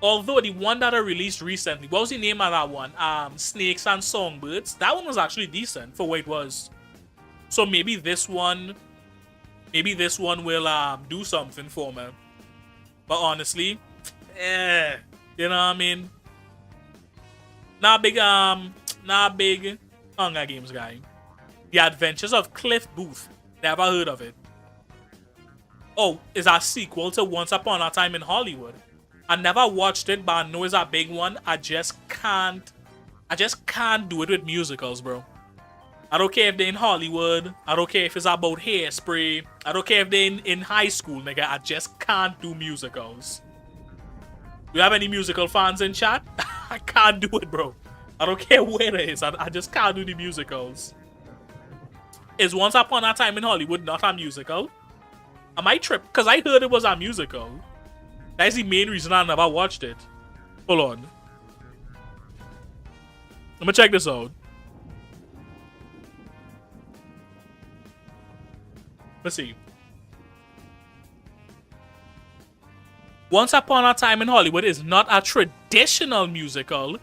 Although the one that I released recently, what was the name of that one? Snakes and Songbirds. That one was actually decent for what it was. So maybe this one will do something for me. But honestly, you know what I mean? Not big Hunger Games guy. The Adventures of Cliff Booth. Never heard of it. Oh, it's a sequel to Once Upon a Time in Hollywood. I never watched it, but I know it's a big one. I just can't do it with musicals, bro. I don't care if they're in Hollywood. I don't care if it's about Hairspray. I don't care if they're in high school, nigga. I just can't do musicals. Do you have any musical fans in chat? I can't do it, bro. I don't care where it is. I just can't do the musicals. Is Once Upon a Time in Hollywood not a musical? Am I tripped? Because I heard it was a musical. That's the main reason I never watched it. Hold on. Let me check this out. Let's see. Once Upon a Time in Hollywood is not a traditional musical,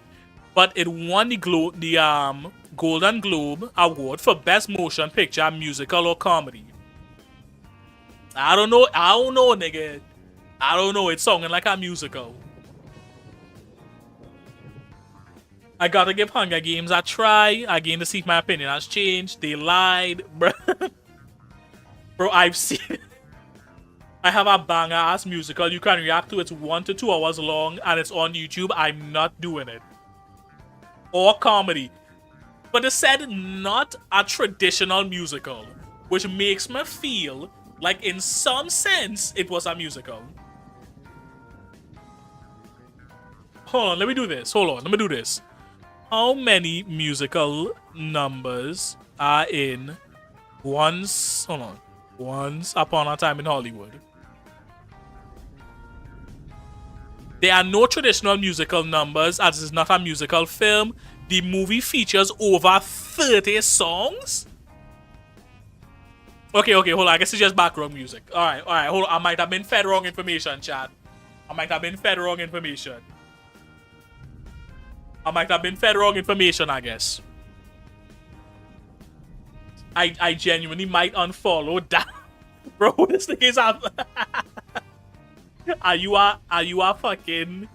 but it won the Golden Globe Award for Best Motion Picture, Musical, or Comedy. I don't know, nigga. I don't know, it's sounding like a musical. I gotta give Hunger Games a try, again, to see if my opinion has changed. They lied, bro. Bro, I've seen it. I have a banger-ass musical you can react to. It's 1 to 2 hours long, and it's on YouTube. I'm not doing it. Or comedy. But it said not a traditional musical, which makes me feel like in some sense it was a musical. Hold on, let me do this. How many musical numbers are in Once Upon a Time in Hollywood? There are no traditional musical numbers, as it's not a musical film. The movie features over 30 songs. Okay, hold on. I guess it's just background music. Alright, hold on. I might have been fed wrong information, chat. I might have been fed wrong information. I guess. I genuinely might unfollow that. Bro, this thing is Are you a fucking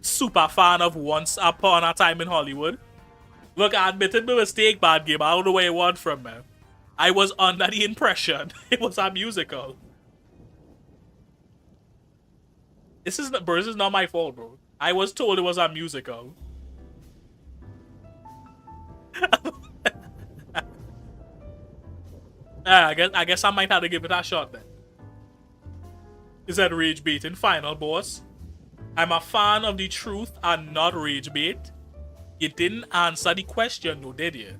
super fan of Once Upon a Time in Hollywood? Look, I admitted my mistake, bad game. I don't know where it went from, man. I was under the impression it was a musical. This is not my fault, bro. I was told it was a musical. I guess I might have to give it a shot then. Is that rage baiting? Final boss. I'm a fan of the truth and not rage bait. You didn't answer the question though, did you?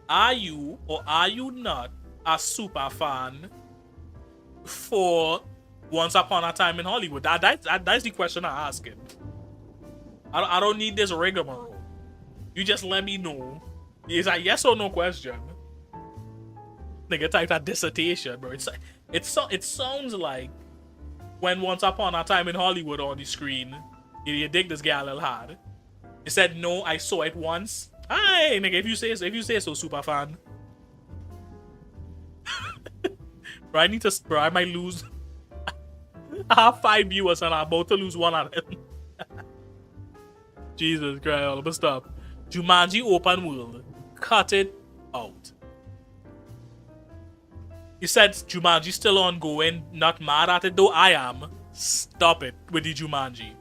Are you or are you not a super fan for Once Upon a Time in Hollywood? That's the question I'm asking. I don't need this rigmarole. You just let me know. It's a yes or no question. Nigga typed a dissertation, bro. It sounds like when Once Upon a Time in Hollywood on the screen, you dig this guy a little hard. He said, no, I saw it once. Hey, nigga, if you say so, super fan. Bro, I might lose. I have 5 viewers and I'm about to lose one of them. Jesus Christ, but stop. Jumanji open world. Cut it out. He said Jumanji still ongoing. Not mad at it though. I am. Stop it with the Jumanji.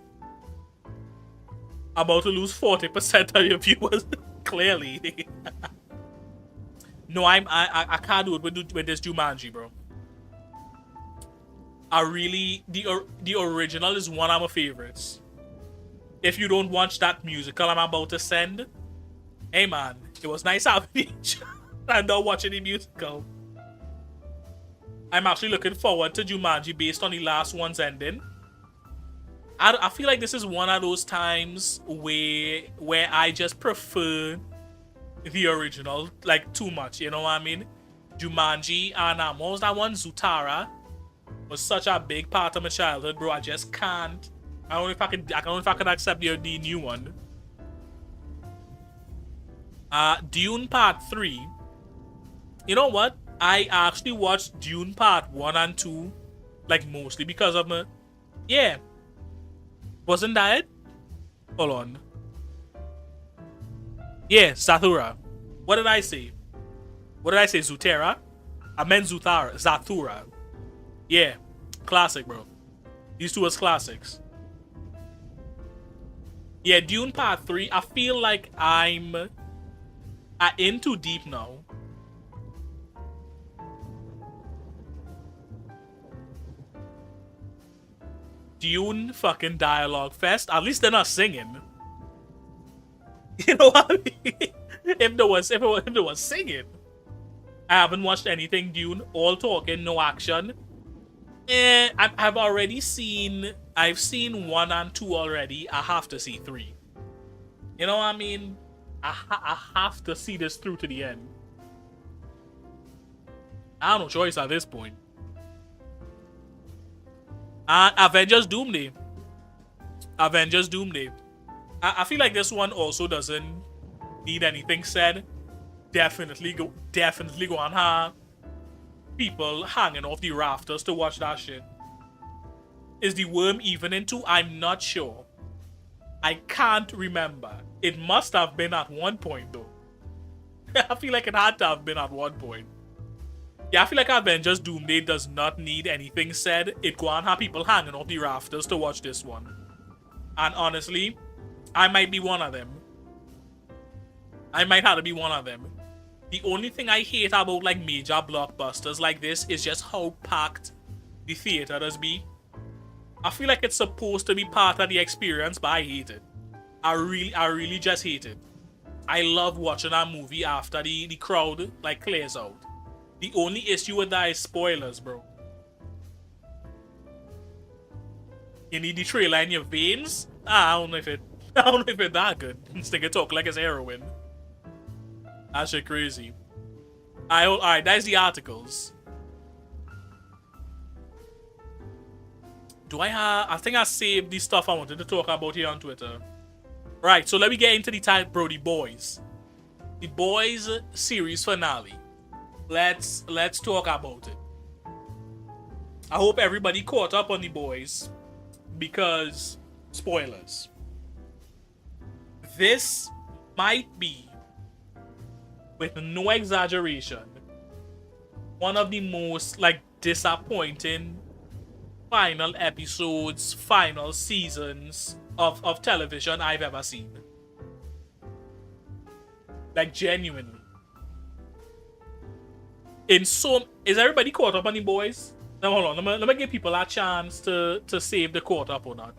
I'm about to lose 40% of your viewers. Clearly. No, I can't do it with this Jumanji, bro. The original is one of my favorites. If you don't watch that musical I'm about to send, hey man, it was nice having you. I'm not watching the musical. I'm actually looking forward to Jumanji based on the last one's ending. I feel like this is one of those times where I just prefer the original, like, too much, you know what I mean? Jumanji and what was that one? Zutara was such a big part of my childhood, bro. I just can't. I don't know if I can accept the new one. Dune Part 3. You know what? I actually watched Dune Part 1 and 2, like, mostly because of my... Yeah. Wasn't that it? Hold on. Yeah, Zathura. What did I say? Zutera? I meant Zathura. Yeah. Classic, bro. These two was classics. Yeah, Dune Part 3. I feel like I'm in too deep now. Dune fucking dialogue fest. At least they're not singing. You know what I mean? If there was singing. I haven't watched anything Dune. All talking, no action. I've already seen. I've seen 1 and 2 already. I have to see 3. You know what I mean? I have to see this through to the end. I have no choice at this point. Avengers Doomsday. I feel like this one also doesn't need anything said. Definitely go on have people hanging off the rafters to watch that shit. Is the worm even into? I'm not sure. I can't remember. It must have been at one point though. I feel like it had to have been at one point. Yeah, I feel like Avengers Doomsday does not need anything said. It go and have people hanging off the rafters to watch this one. And honestly, I might be one of them. I might have to be one of them. The only thing I hate about like major blockbusters like this is just how packed the theater does be. I feel like it's supposed to be part of the experience, but I hate it. I really just hate it. I love watching a movie after the crowd like clears out. The only issue with that is spoilers, bro. You need the trailer in your veins? I don't know if it's that good. This nigga talk like it's heroin. That shit crazy. Alright, that's the articles. I think I saved the stuff I wanted to talk about here on Twitter. Right, so let me get into the title, bro. The Boys. The Boys series finale. Let's talk about it. I hope everybody caught up on The Boys, because spoilers. This might be, with no exaggeration, one of the most disappointing final episodes, final seasons of television I've ever seen. Like, genuinely. Is everybody caught up on The Boys? Now hold on, let me give people a chance to say if they're caught up or not.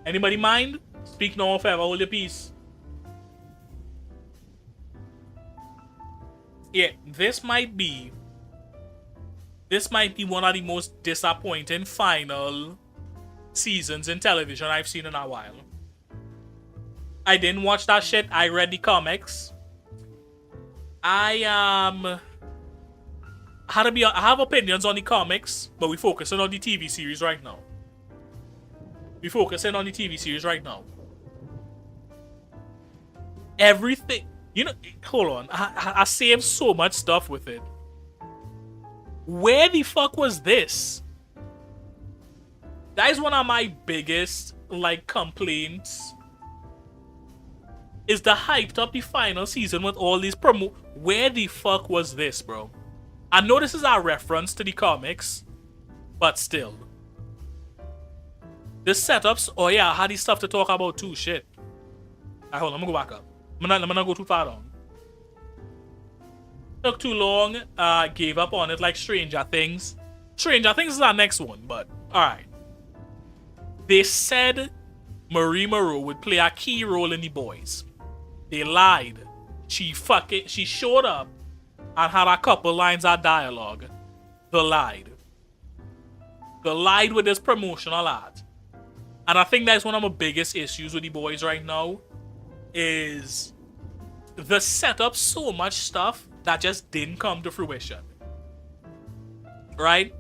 Anybody mind? Speak now or forever hold your peace. Yeah, this might be one of the most disappointing final seasons in television I've seen in a while. I didn't watch that shit. I read the comics. I have opinions on the comics, but we're focusing on the TV series right now. Everything, hold on. I saved so much stuff with it. Where the fuck was this? That is one of my biggest complaints. Is the hyped up the final season with all these promo. Where the fuck was this, bro? I know this is a reference to the comics, but still. The setups. Oh yeah, I had this stuff to talk about too. Shit. Alright, hold on. I'm gonna go back up. I'm not go too far down. Took too long. Gave up on it like Stranger Things. Stranger Things is our next one, but alright. They said Marie Moreau would play a key role in The Boys. They lied. She showed up and had a couple lines of dialogue. They lied. They lied with this promotional ad. And I think that's one of my biggest issues with The Boys right now. Is the set up so much stuff that just didn't come to fruition. Right?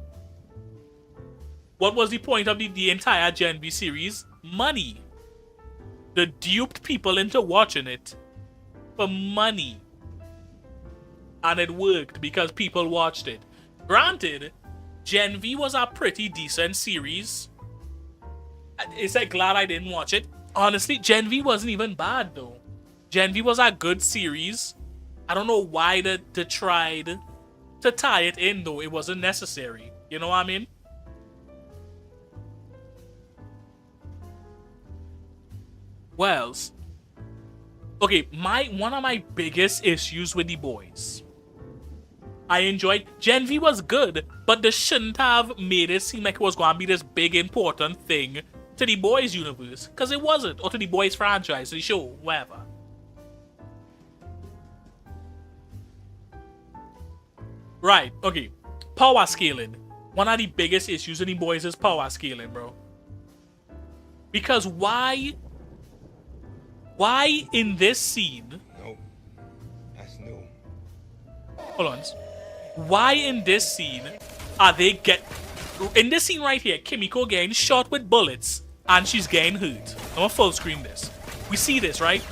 What was the point of the entire Gen V series? Money. They duped people into watching it for money. And it worked because people watched it. Granted, Gen V was a pretty decent series. It's glad I didn't watch it. Honestly, Gen V wasn't even bad though. Gen V was a good series. I don't know why they tried to tie it in though. It wasn't necessary. You know what I mean? Well, okay, one of my biggest issues with The Boys. I enjoyed Gen V was good, but they shouldn't have made it seem like it was going to be this big important thing to The Boys universe, because it wasn't, or to The Boys franchise, the show, whatever. Right, okay. Power scaling. One of the biggest issues in The Boys is power scaling, bro. Because why in this scene? Nope. That's new. Hold on. Why in this scene in this scene right here, Kimiko getting shot with bullets and she's getting hurt. I'm gonna full screen this. We see this, right?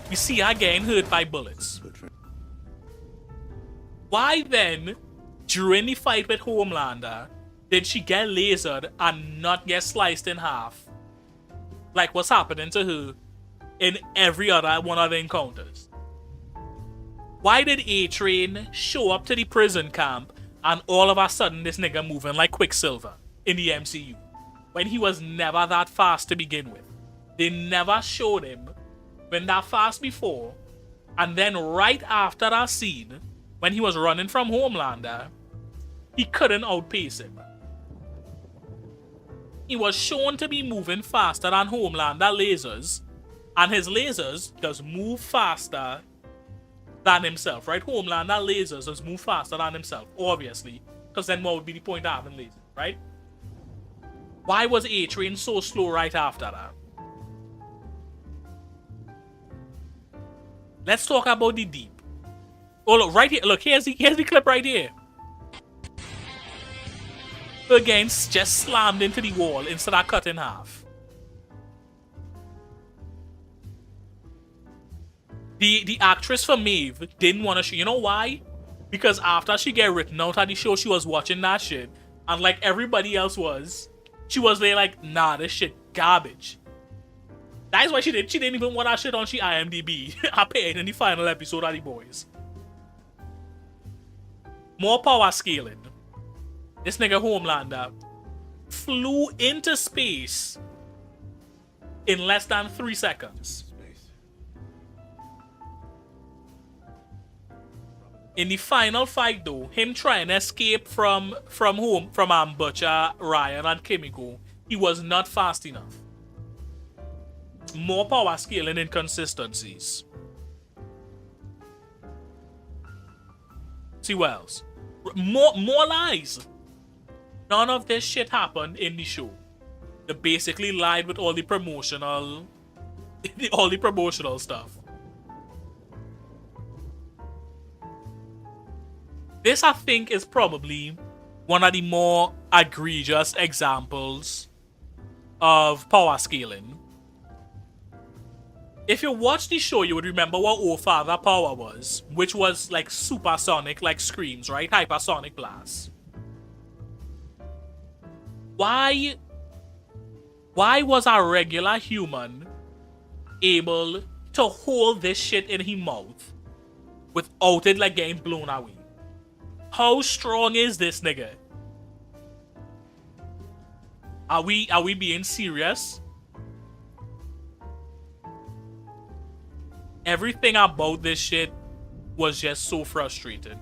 We see her getting hurt by bullets. Why then, during the fight with Homelander, did she get lasered and not get sliced in half? Like what's happening to her in every other one of the encounters? Why did A-Train show up to the prison camp and all of a sudden this nigga moving like Quicksilver in the MCU? When he was never that fast to begin with. They never showed him when that fast before, and then right after that scene, when he was running from Homelander, he couldn't outpace him. He was shown to be moving faster than Homelander lasers, and his lasers does move faster than himself, right? Homelander lasers does move faster than himself, obviously, because then what would be the point of having lasers, right? Why was A-Train so slow right after that? Let's talk about the deep. Oh, look, right here. Look, here's the clip right here. Again, just slammed into the wall instead of cut in half. The actress for Maeve didn't want to show. You know why? Because after she get written out at the show, she was watching that shit. And like everybody else was, she was there like, nah, this shit garbage. That is why she didn't even want that shit on she IMDb. Appearing in the final episode of The Boys. More power scaling. This nigga Homelander flew into space in less than 3 seconds. In the final fight though, him trying to escape from Butcher, Ryan, and Kimiko, he was not fast enough. More power scaling inconsistencies. See what else? More lies. None of this shit happened in the show. They basically lied with all the promotional stuff. This, I think, is probably one of the more egregious examples of power scaling. If you watch the show, you would remember what All Father power was, which was like supersonic, like screams, right? Hypersonic blast. Why was a regular human able to hold this shit in his mouth without it like getting blown away? How strong is this nigga? Are we being serious? Everything about this shit was just so frustrating.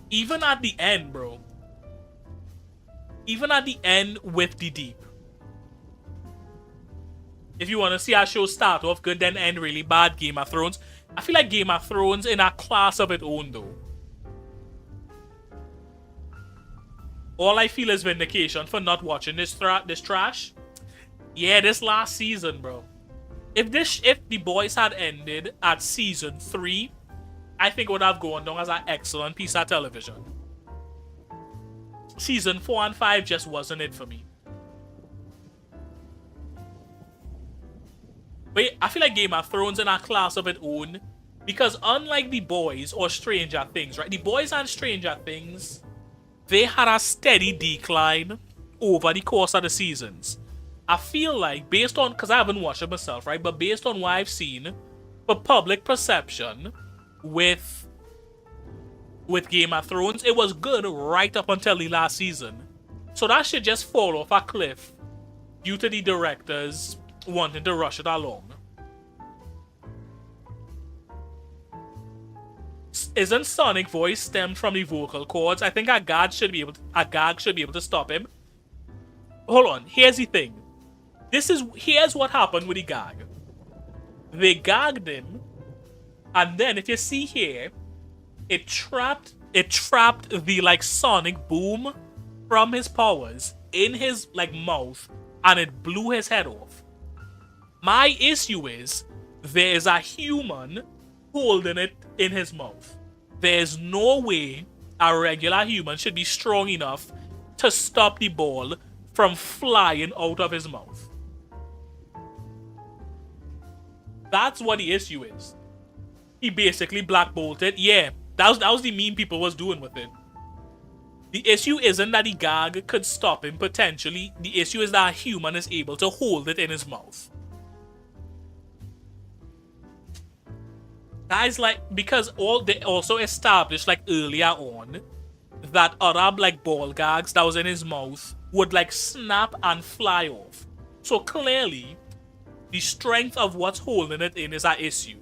Even at the end, bro. Even at the end with the Deep. If you want to see our show start off good, then end really bad, Game of Thrones. I feel like Game of Thrones in a class of its own, though. All I feel is vindication for not watching this trash. Yeah, this last season, bro. If The Boys had ended at season 3, I think it would have gone down as an excellent piece of television. Season 4 and 5 just wasn't it for me. But I feel like Game of Thrones in a class of its own, because unlike The Boys or Stranger Things, right? The Boys and Stranger Things, they had a steady decline over the course of the seasons. I feel like, based on, because I haven't watched it myself, right? But based on what I've seen, for public perception with Game of Thrones, it was good right up until the last season. So that should just fall off a cliff due to the directors wanting to rush it along. Isn't Sonic voice stemmed from the vocal cords? I think a gag should be able to stop him. Hold on, here's the thing. Here's what happened with the gag. They gagged him, and then if you see here, it trapped the like sonic boom from his powers in his like mouth, and it blew his head off. My issue is there is a human holding it in his mouth. There's no way a regular human should be strong enough to stop the ball from flying out of his mouth. That's what the issue is. He basically black bolted. Yeah, that was the meme people was doing with it. The issue isn't that the gag could stop him potentially. The issue is that a human is able to hold it in his mouth. Guys, like, because they also established like earlier on that other like ball gags that was in his mouth would like snap and fly off. So clearly, the strength of what's holding it in is an issue.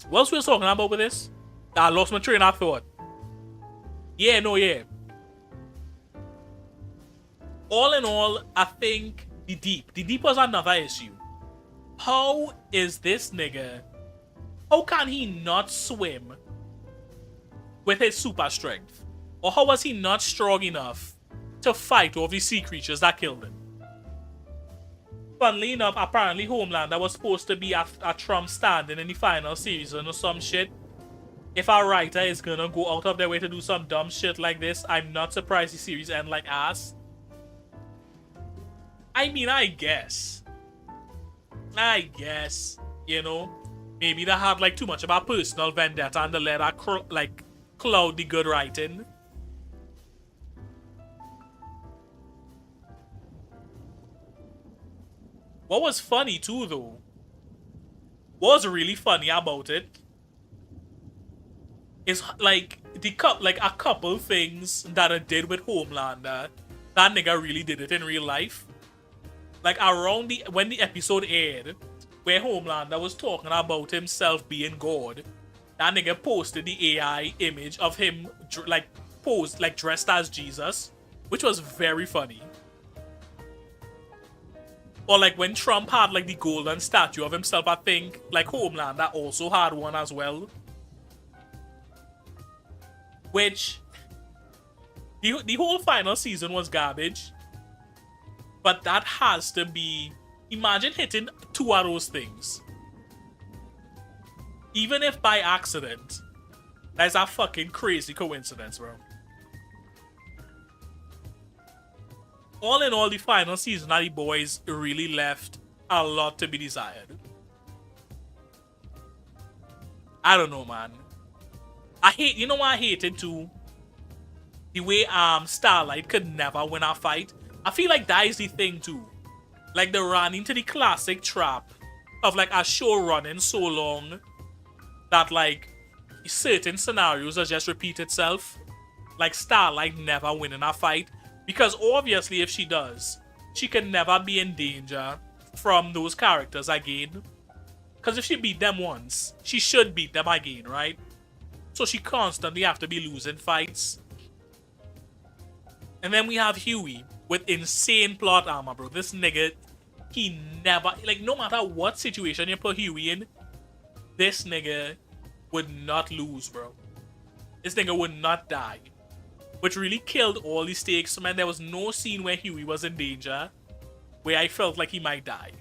What else we were talking about with this? I lost my train of thought. Yeah. All in all, I think the deep was another issue. How is this nigga? How can he not swim with his super strength? Or how was he not strong enough to fight off the sea creatures that killed him? funnily enough, apparently Homelander was supposed to be a Trump stand-in in the final season or some shit. If a writer is gonna go out of their way to do some dumb shit like this, I'm not surprised the series end like ass. I mean, I guess, you know, maybe they had like too much of a personal vendetta and they let her like cloud the good writing. What was funny too, though, what was really funny about it is like a couple things that I did with Homelander. That nigga really did it in real life. Like around when the episode aired, where Homelander was talking about himself being God, that nigga posted the AI image of him like posed like dressed as Jesus, which was very funny. Or like when Trump had like the golden statue of himself, I think like Homelander also had one as well. Which the whole final season was garbage. But that has to be, imagine hitting two of those things. Even if by accident. That's a fucking crazy coincidence, bro. All in all, the final season of the boys really left a lot to be desired. I don't know, man. You know what I hated too? The way Starlight could never win a fight. I feel like that is the thing too. Like they ran into the classic trap of like a show running so long that like certain scenarios that just repeat itself. Like Starlight never winning a fight. Because obviously if she does, she can never be in danger from those characters again. Because if she beat them once, she should beat them again, right? So she constantly have to be losing fights. And then we have Huey with insane plot armor, bro. This nigga, he never, like no matter what situation you put Huey in, this nigga would not lose, bro. This nigga would not die. Which really killed all the stakes, man. There was no scene where Huey was in danger where I felt like he might die.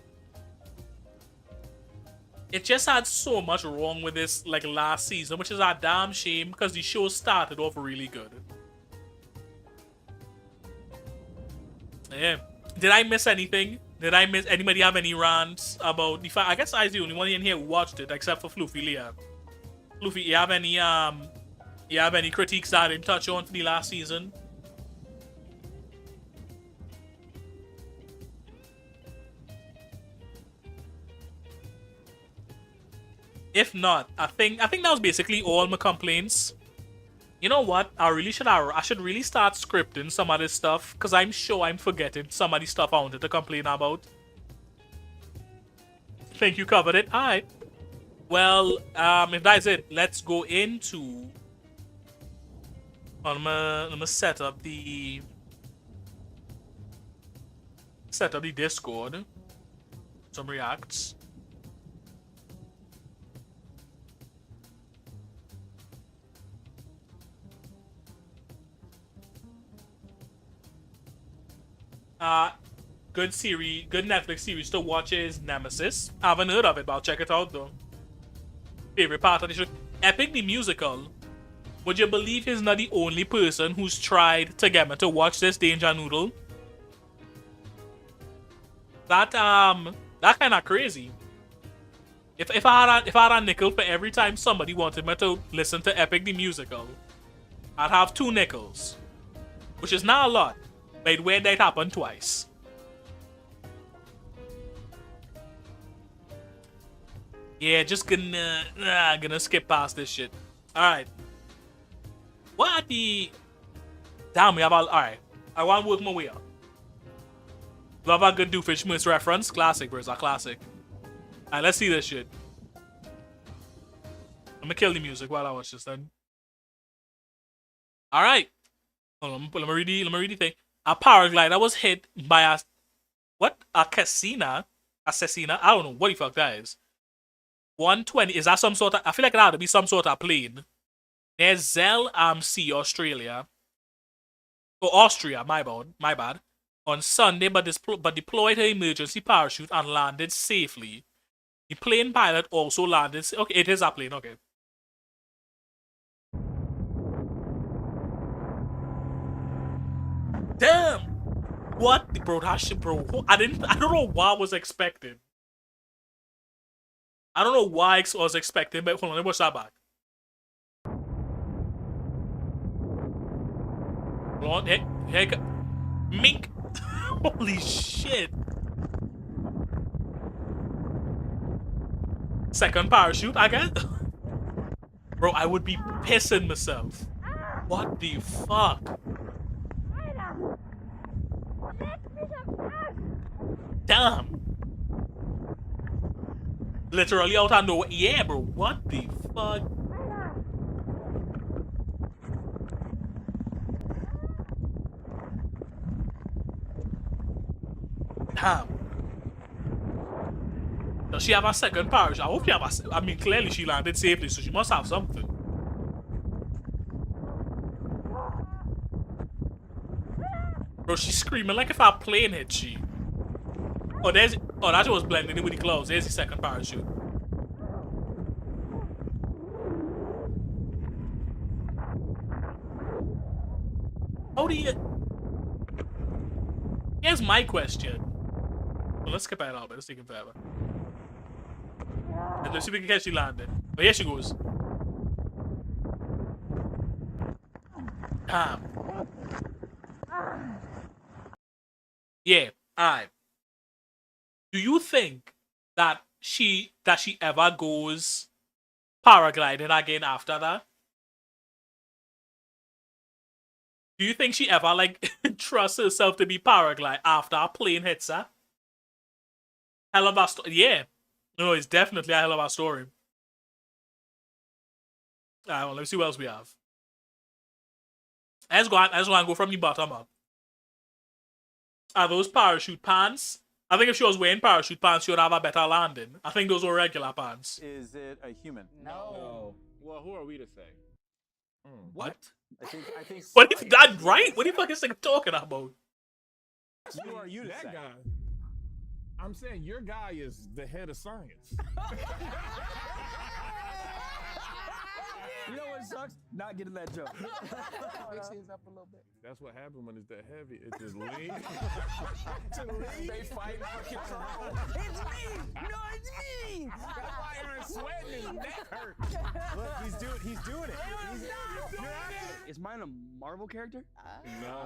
It just had so much wrong with this like last season, which is a damn shame because the show started off really good. Yeah. Did I miss anything? Did I miss anybody have any rants about the fact? I guess I was the only one in here who watched it except for Floofy Leah. Floofy, you have any critiques that I didn't touch on for the last season? If not, I think that was basically all my complaints. You know what? I should really start scripting some of this stuff because I'm sure I'm forgetting some of the stuff I wanted to complain about. Think you covered it? Alright. Well, if that's it, let's go into. I'm gonna set up the Discord. Some reacts. Good Netflix series to watch is Nemesis. I haven't heard of it, but I'll check it out though. Favorite part of the show? Epic the Musical. Would you believe he's not the only person who's tried to get me to watch this Danger Noodle? That kind of crazy. If I had a nickel for every time somebody wanted me to listen to Epic the Musical, I'd have 2 nickels, which is not a lot, but where that happened twice. Yeah, just gonna skip past this shit. All right. What the? Damn, we have all right. I want to work my way up. Love a good Doofenshmirtz reference. Classic, bro. It's a classic. Alright, let's see this shit. I'm gonna kill the music while I watch this then. Alright. Hold on, let me read the thing. A paraglider was hit by a casina? Assassina? I don't know what the fuck that is. 120. Is that some sort of, I feel like it had to be some sort of plane. There's Zell Sea, Australia. Oh, Austria, my bad. on Sunday, but deployed her emergency parachute and landed safely. The plane pilot also landed. Okay, it is a plane. Okay. Damn. What, bro? That shit, bro. I don't know what I was expecting. I don't know why I was expecting, but hold on, let me watch that back. Hold on, hey, mink. Holy shit. Second parachute, I guess. Bro, I would be pissing myself. What the fuck? Damn. Literally out of nowhere. Yeah, bro. What the fuck? Damn. Does she have a second parachute? I hope she have a... I mean, clearly she landed safely, so she must have something. Bro, she's screaming like if our plane hit she. Oh, there's... Oh, that was blending in with the clouds. There's the second parachute. How do you... Here's my question. Well, let's skip that out, but let's take it forever. And let's see if we can catch she landed. Oh, here she goes. Damn. Yeah, alright. Do you think that she ever goes paragliding again after that? Do you think she ever like trusts herself to be paraglide after a plane hits her? Hell of a story. Yeah. No, it's definitely a hell of a story. Alright, well, let's see what else we have. Let's go and go from the bottom up. Are those parachute pants? I think if she was wearing parachute pants, she would have a better landing. I think those were regular pants. Is it a human? No. Well, who are we to say? What? I think. What if that right? What the fuck is they talking about? Who are you to That say? guy. I'm saying your guy is the head of science. You know what sucks? Not getting that joke. Mix his up a little bit. That's what happened when it's that heavy. It just leans. They fight for control. It's me! No, it's me! That's why Aaron's sweating. His neck hurt. Look, he's doing it. Is mine a Marvel character? No.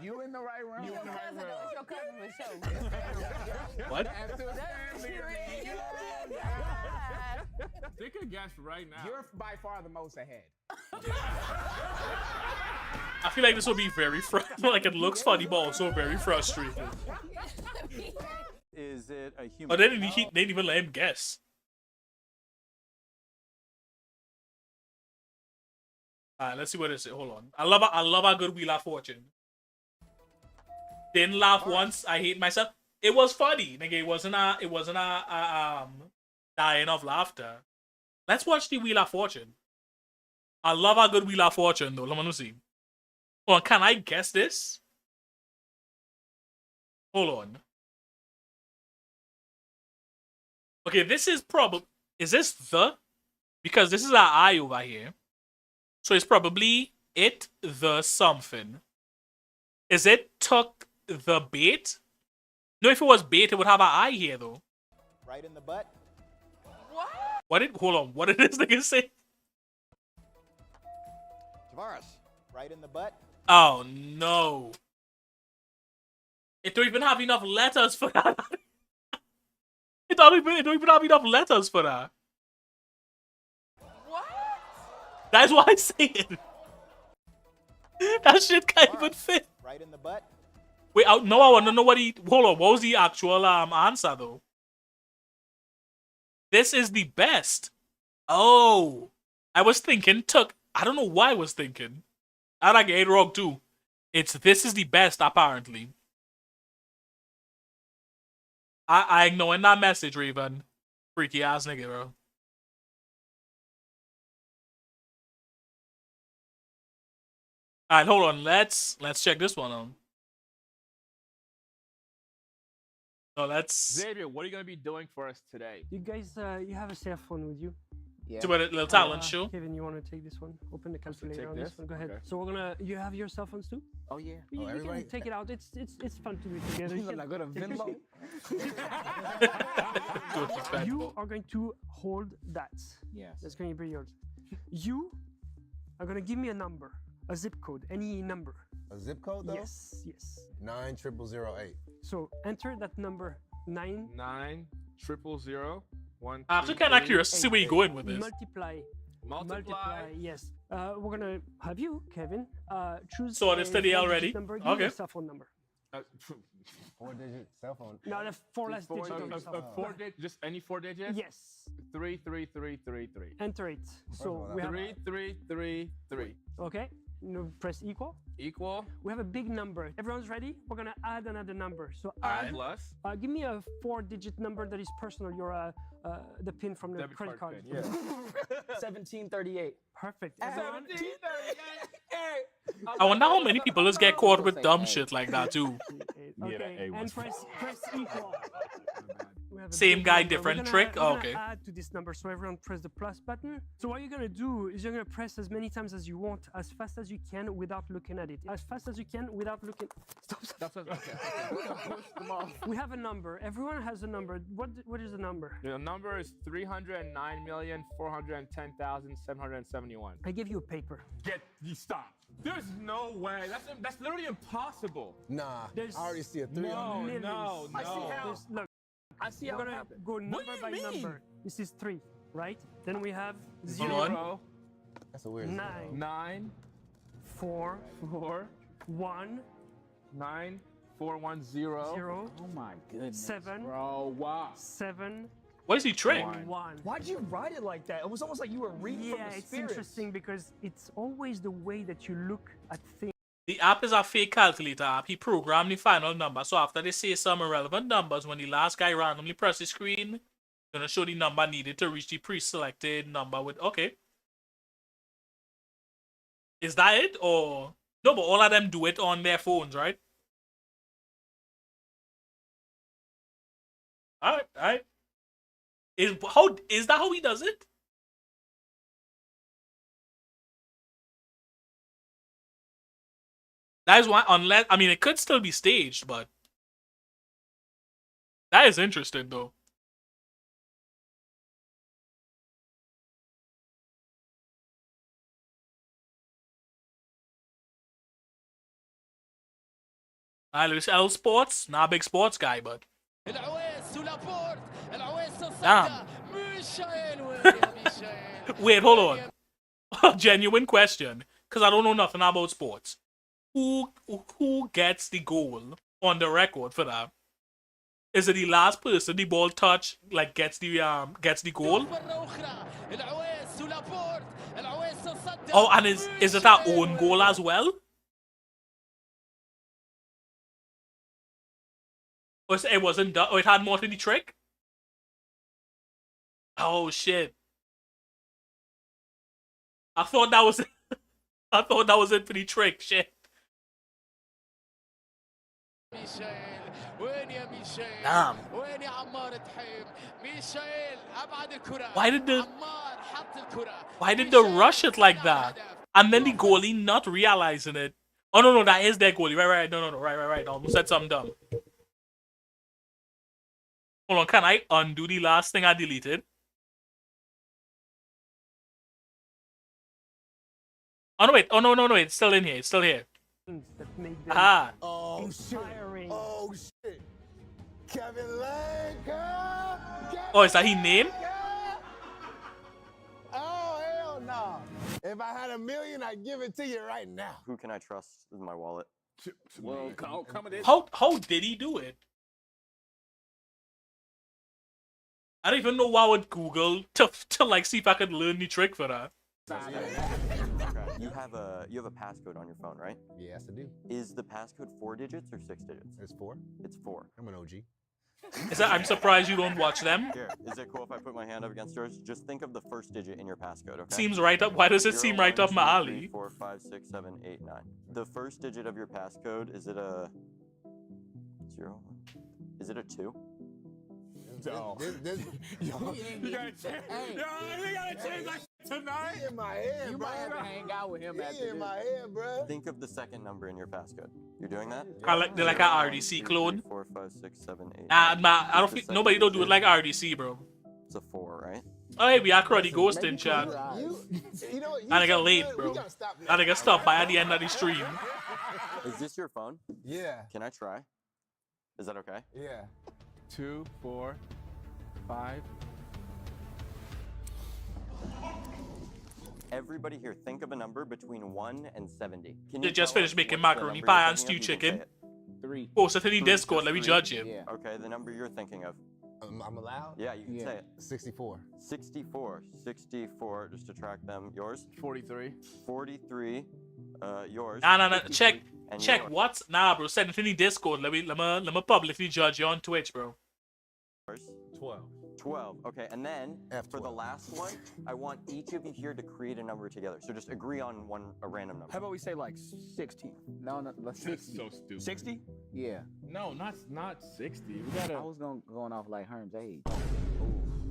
You in the right round. You in the right round. That's your cousin for sure. What? Take a guess right now. You're by far the most ahead. I feel like this will be very like it looks funny, but also very frustrating. Is it a human? Oh, they didn't even let him guess. Alright, let's see what it is. Hold on. I love a good Wheel of Fortune. Didn't laugh once. I hate myself. It was funny, nigga. It wasn't a dying of laughter. Let's watch the Wheel of Fortune. I love a good Wheel of Fortune though. Let me see. Hold on, can I guess this? Hold on. Okay, this is probably... Is this the? Because this is our eye over here. So it's probably it, the something. Is it took the bait? No, if it was bait, it would have an eye here, though. Right in the butt. Hold on, what did this nigga say? Tavares. Right in the butt. Oh, no. It don't even have enough letters for that. It don't even have enough letters for that. What? That's why I say it. That shit can't even fit. Right in the butt. Wait, no, I want to know what he... Hold on, what was the actual answer, though? This is the best. Oh. I was thinking I don't know why I was thinking. I like it wrong, too. This is the best, apparently. I ignoring that message, Raven. Freaky ass nigga, bro. Alright, hold on. Let's check this one out. No, let's Xavier, what are you gonna be doing for us today? You guys, you have a cell phone with you? Yeah. do a little talent show. Kevin, you want to take this one? Open the calculator take on this this? one. Go ahead. Okay. So we're gonna. You have your cell phones too? Oh yeah. You everybody? can take it out. It's fun to do it together. You can- Like go to Venmo. Good for You are going to hold that. Yes. That's going to be yours. You are going to give me a number, a zip code, any number. A zip code though? Yes, yes. 90008. So enter that number 9. 90001. I'm actually kind of curious to see where you're going with this. Multiply. Yes. We're gonna have you, Kevin, choose. So it's today 4-digit already? Number. Give me Okay. your cell phone number. 4-digit cell phone. No, the 4 last digit of your cell phone. Four digits, just any 4 digits. Yes. 33333. Enter it. So one, we have. 3333. Okay. No, press equal. Equal. We have a big number. Everyone's ready? We're gonna add another number. So Alright. add. Plus. Give me a 4-digit number that is personal. Your the pin from the Debit credit card. pin, yeah. 1738. Perfect. Everyone. 1738. I wonder how many people just get caught with dumb shit like that too. Yeah, that Okay. A And was press equal. We have a Same big guy, number. different We're gonna- trick? we're gonna Okay. Add to this number, so everyone press the plus button. So what you're gonna do is you're gonna press as many times as you want, as fast as you can without looking at it. As fast as you can without looking. Stop. That's okay. Push them off. We have a number. Everyone has a number. What is the number? The number is 309,410,771. I give you a paper. You stop. There's no way. That's literally impossible. Nah, There's I already see a 3. No, millions. no, I see no. how. Look, I see we're how it gonna happened. go number do you by mean? number. This is 3, right? Then we have Hold on. 0, That's a weird 9, 9, 4, 4, 1, 9, 4, 1, 0. 0, Oh my goodness. 7, Bro, wow. 7, What is he trick? One. 1. Why'd you write it like that? It was almost like you were reading from Yeah, the it's spirits. interesting because it's always the way that you look at things. The app is a fake calculator app. He programmed the final number. So after they say some irrelevant numbers, when the last guy randomly presses the screen, it's gonna show the number needed to reach the pre-selected number with okay. Is that it? Or no, but all of them do it on their phones, right? Alright. Is that how he does it? That is why, unless, I mean, it could still be staged, but that is interesting, though. Alright, let's L Sports. Not a big sports guy, but damn. Wait, hold on. Genuine question, because I don't know nothing about sports. Who gets the goal on the record for that? Is it the last person the ball touch gets the goal? Oh, and is it our own goal as well? Or it wasn't done? Or it had more to the trick? Oh shit! I thought that was I thought that was it for the trick. Shit. Damn. Why did they rush it like that? And then the goalie not realizing it. Oh no, that is their goalie. Right. No. Right. I almost said something dumb. Hold on, can I undo the last thing I deleted? Oh no, wait. Oh no, it's still in here. It's still here. That make them Ah. Oh shit. inspiring. Oh shit. Kevin Lane, girl. Oh, is that his name? Oh hell no. If I had $1 million, I'd give it to you right now. Who can I trust with my wallet? Well, come in. How did he do it? I don't even know why I would Google to see if I could learn the trick for that. Okay. You have a passcode on your phone, right? Yes, I do. Is the passcode 4 digits or 6 digits? It's 4. It's 4. I'm an OG. I'm surprised you don't watch them. Here, is it cool if I put my hand up against yours? Just think of the first digit in your passcode, okay? Seems right up. Why does it 0, seem 1, right up 2, my 3, alley? 4, 5, 6, 7, 8, 9. The first digit of your passcode, is it a 0? Is it a 2? No. This, You gotta change. Yo, you gotta change that shit tonight. he in my head, You bro. might have to hang out with him after He in this. my head, bro. Think of the second number in your passcode. You're doing that? They're like a RDC clone. 4, 5, 6, 7, 8. Nah, I don't The think second nobody don't do it digit, like RDC, bro. It's a 4, right? Oh, hey, we are cruddy ghosting, Maybe chat. close your eyes. You know, I think I so late, good, bro. We gotta stop I think I stopped by at the end of the stream. Is this your phone? Yeah, Can I try? Is that okay? yeah. 2, 4, 5. Everybody here, think of a number between 1 and 70. Can They you just tell finished us making what's the macaroni number pie you're and thinking stew of? You can say chicken. it. 3. Post it in the Three, Discord, just let me three. judge you. Yeah. Okay, the number you're thinking of. I'm allowed. Yeah, you can Yeah. say it. 64. 64. 64, just to track them. Yours? 43. 43. Yours? Nah. 52. Check And Check yours? what? Nah, bro. Send it in the Discord. Let me publicly judge you on Twitch, bro. 12. 12. Okay, and then for the F12. last one, I want each of you here to create a number together. So just agree on a random number. How about we say like 60? No, let's That's 60. so stupid. 60? Yeah. No, not 60. We I gotta. was going off like Herm's age.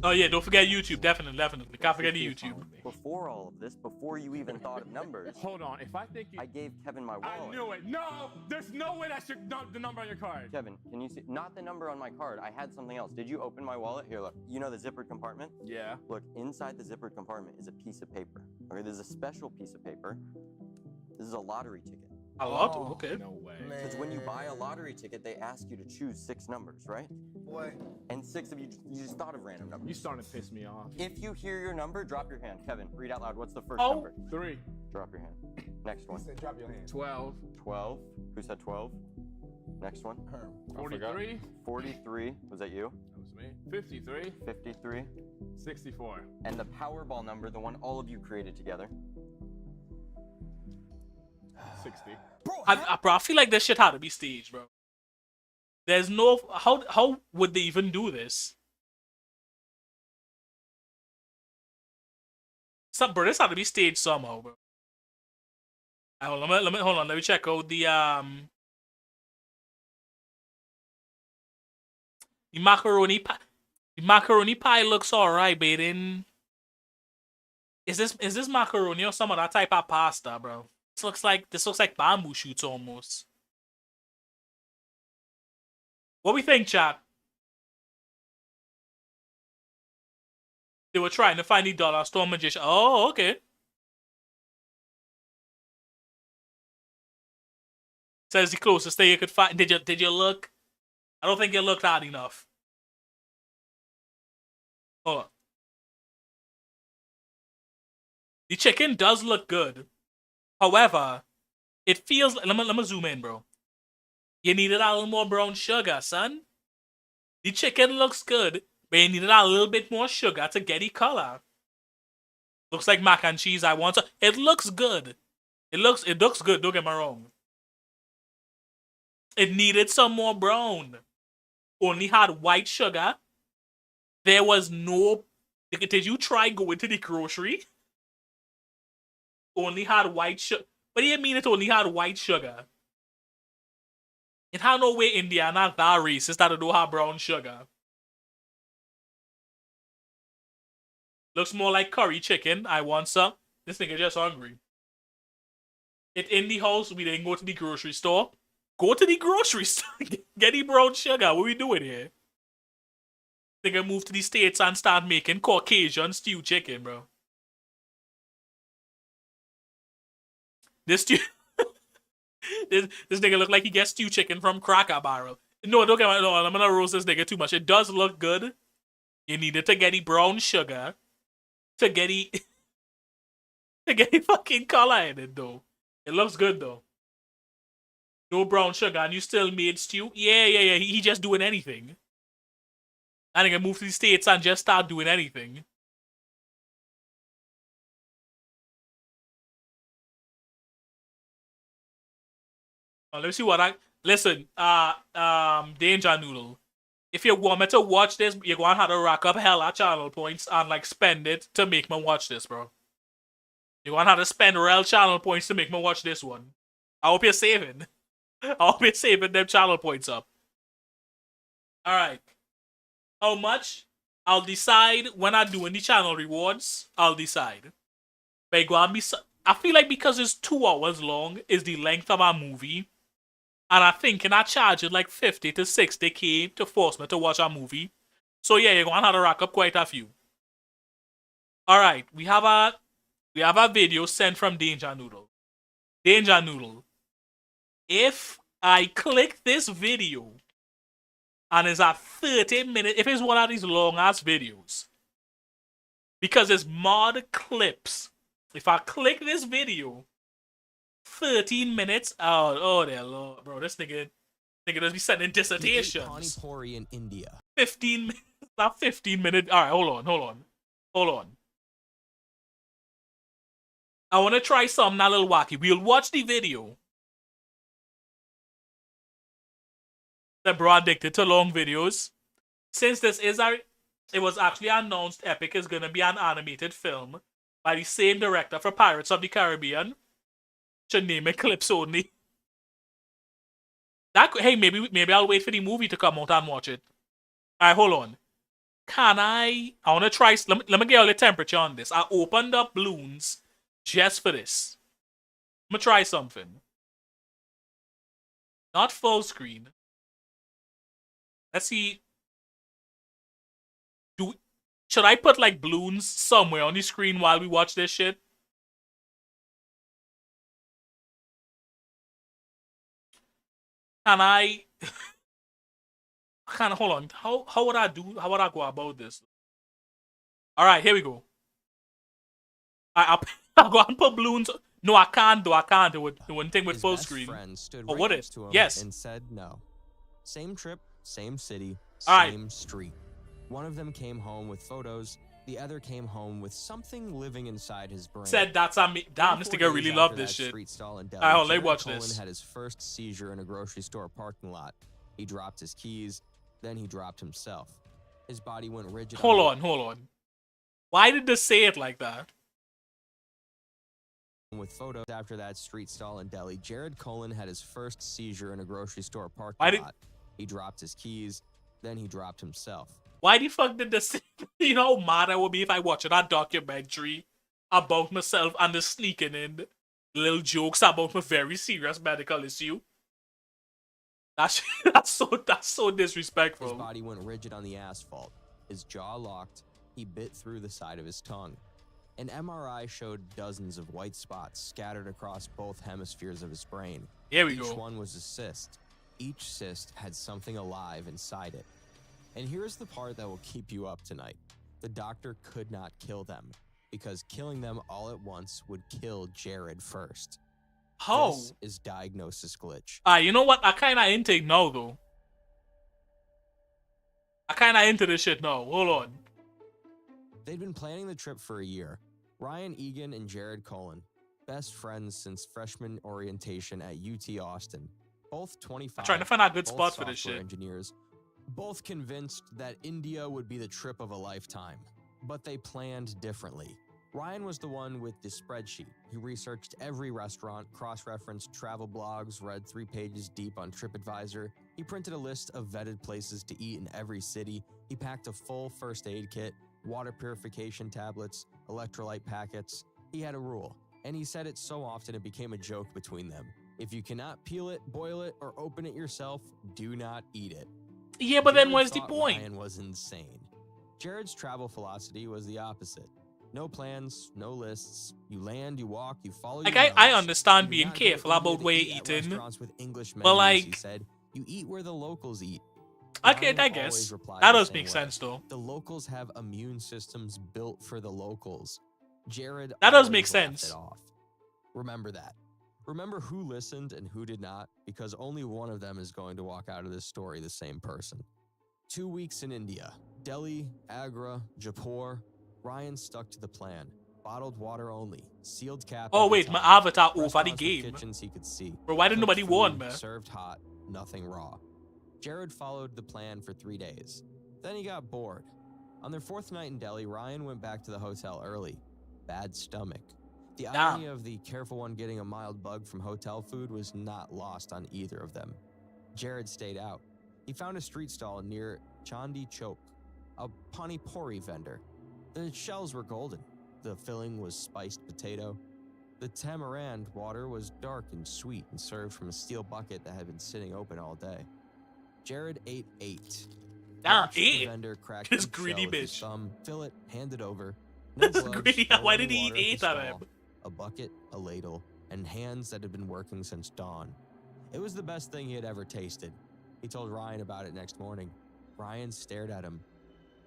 Oh yeah, don't forget YouTube. Definitely. Can't forget the YouTube. Before all of this, before you even thought of numbers, Hold on. If I think you. I gave Kevin my wallet. I knew it. No, there's no way that's the number on your card. Kevin, can you see? Not the number on my card. I had something else. Did you open my wallet? Here, look. You know the zippered compartment? Yeah. Look, inside the zippered compartment is a piece of paper. Okay, there's a special piece of paper. This is a lottery ticket. A lot? Okay. No way. Because when you buy a lottery ticket, they ask you to choose 6 numbers, right? Boy. And 6 of you just thought of random numbers. You starting to piss me off. If you hear your number, drop your hand. Kevin, read out loud. What's the first Oh. number? 3. Drop your hand. Next one. He said, drop your hand. 12. 12. Who said 12? Next one. Herm. 43. 43. Was that you? That was me. 53. 53. 64. And the Powerball number, the one all of you created together. 60. Bro, I feel like this shit had to be staged, bro. There's no how would they even do this? Bro, this had to be staged somehow, bro. Hold on, let me check out the macaroni pie. The macaroni pie looks alright, but it didn't. Is this macaroni or some other type of pasta, bro? This looks like bamboo shoots almost. What we think, chat? They were trying to find the dollar store magician. Oh, okay. Says the closest thing you could find. Did you look? I don't think you looked hard enough. Hold on. The chicken does look good. However, it feels like, let me zoom in, bro. You needed a little more brown sugar, son. The chicken looks good, but you needed a little bit more sugar to get the color. Looks like mac and cheese. It looks good. It looks good. Don't get me wrong. It needed some more brown. Only had white sugar. There was no. Did you try going to the grocery? Only had white sugar. What do you mean it only had white sugar? It had no way Indiana that racist that it don't have brown sugar. Looks more like curry chicken. I want some. This nigga just hungry. It in the house. We didn't go to the grocery store. Go to the grocery store. Get the brown sugar. What we doing here? Nigga move to the States and start making Caucasian stew chicken, bro. This nigga look like he gets stew chicken from Cracker Barrel. No, don't get me wrong. I'm gonna roast this nigga too much. It does look good. You needed to get the brown sugar to get the fucking color in it though. It looks good though. No brown sugar and you still made stew? Yeah. He just doing anything. That nigga move to the States and just start doing anything. Let me see what listen, Danger Noodle. If you want me to watch this, you're gonna have to rack up hella channel points and like spend it to make me watch this, bro. You're gonna have to spend real channel points to make me watch this one. I hope you're saving. I hope you're saving them channel points up. All right. How much? I'll decide when I do any channel rewards. I'll decide. But go and be. I feel like because it's 2 hours long, is the length of our movie, and I think I charge it like 50 to 60K to force me to watch a movie. So yeah, you're gonna have to rack up quite a few. All right, we have a video sent from Danger Noodle. Danger Noodle. If I click this video and it's a 30-minute, if it's one of these long ass videos, because it's mod clips. If I click this video, 13 minutes. Oh, dear Lord, bro, this nigga does be sending dissertations. Pani in India. 15 minutes. Not 15 minutes. All right, hold on. I want to try something a little wacky. We'll watch the video. The bro addicted to long videos. Since this is it was actually announced Epic is gonna be an animated film by the same director for Pirates of the Caribbean. Should name it Clips Only. Hey, maybe I'll wait for the movie to come out and watch it. Alright, hold on. I wanna try. Let me get all the temperature on this. I opened up balloons just for this. I'm gonna try something. Not full screen. Let's see. Should I put like balloons somewhere on the screen while we watch this shit? Can I hold on. How would I go about this? Alright, here we go. I'll go and put balloons. No, I can't do it. The one thing with full screen. Oh, what is? Yes. And said no. Same trip, same city, All same street. One of them came home with photos. The other came home with something living inside his brain. Said that's on me. Damn, this nigga really loved this shit. Alright, let's watch this. Had his first seizure in a grocery store parking lot. He dropped his keys, then he dropped himself. His body went rigid. Hold on. Why did they say it like that? With photos after that street stall in Delhi, Jared Cullen had his first seizure in a grocery store parking lot. He dropped his keys, then he dropped himself. Why the fuck did this? You know how mad I would be if I watched that documentary about myself and the sneaking in little jokes about my very serious medical issue. That's so disrespectful. His body went rigid on the asphalt. His jaw locked. He bit through the side of his tongue. An MRI showed dozens of white spots scattered across both hemispheres of his brain. Here we go. Each one was a cyst. Each cyst had something alive inside it. And here's the part that will keep you up tonight. The doctor could not kill them, because killing them all at once would kill Jared first. How? This is diagnosis glitch. You know what? I kinda into it now, though. I kinda into this shit now. Hold on. They'd been planning the trip for a year. Ryan Egan and Jared Cullen, best friends since freshman orientation at UT Austin. Both 25. I'm trying to find a good both spot for this software shit. Engineers, both convinced that India would be the trip of a lifetime. But they planned differently. Ryan was the one with the spreadsheet. He researched every restaurant, cross-referenced travel blogs, read 3 pages deep on TripAdvisor. He printed a list of vetted places to eat in every city. He packed a full first aid kit, water purification tablets, electrolyte packets. He had a rule, and he said it so often it became a joke between them. If you cannot peel it, boil it, or open it yourself, do not eat it. Yeah, but then Jared what's the thought point? Ryan was insane. Jared's travel philosophy was the opposite. No plans, no lists. You land, you walk, you follow your Like, I nose. understand You being not go to careful India about to where eat you're at eating, restaurants with English but menus, like, he said, you eat where the locals eat. okay, Ryan I always guess replied that the does same make way. sense though. The locals have immune systems built for the locals. Jared That does always make laughed sense. it off. Remember that. Remember who listened and who did not, because only one of them is going to walk out of this story the same person. 2 weeks in India. Delhi, Agra, Jaipur. Ryan stuck to the plan. Bottled water only. Sealed cap. Oh every wait, my time. avatar over the Restaurants with game. kitchens he could see. Bro, why didn't Cooked nobody warn food, me? Served hot, nothing raw. Jared followed the plan for 3 days. Then he got bored. On their 4th night in Delhi, Ryan went back to the hotel early. Bad stomach. The irony of the careful one getting a mild bug from hotel food was not lost on either of them. Jared stayed out. He found a street stall near Chandi Chowk, a pani puri vendor. The shells were golden. The filling was spiced potato. The tamarind water was dark and sweet and served from a steel bucket that had been sitting open all day. Jared ate 8. Watched the vendor crack This each greedy shell with his bitch. thumb, fill it, hand it over. No This gloves, greedy. no Why running did he eat water at the 8 of stall, them? a bucket, a ladle, and hands that had been working since dawn. It was the best thing he had ever tasted. He told Ryan about it next morning. Ryan stared at him.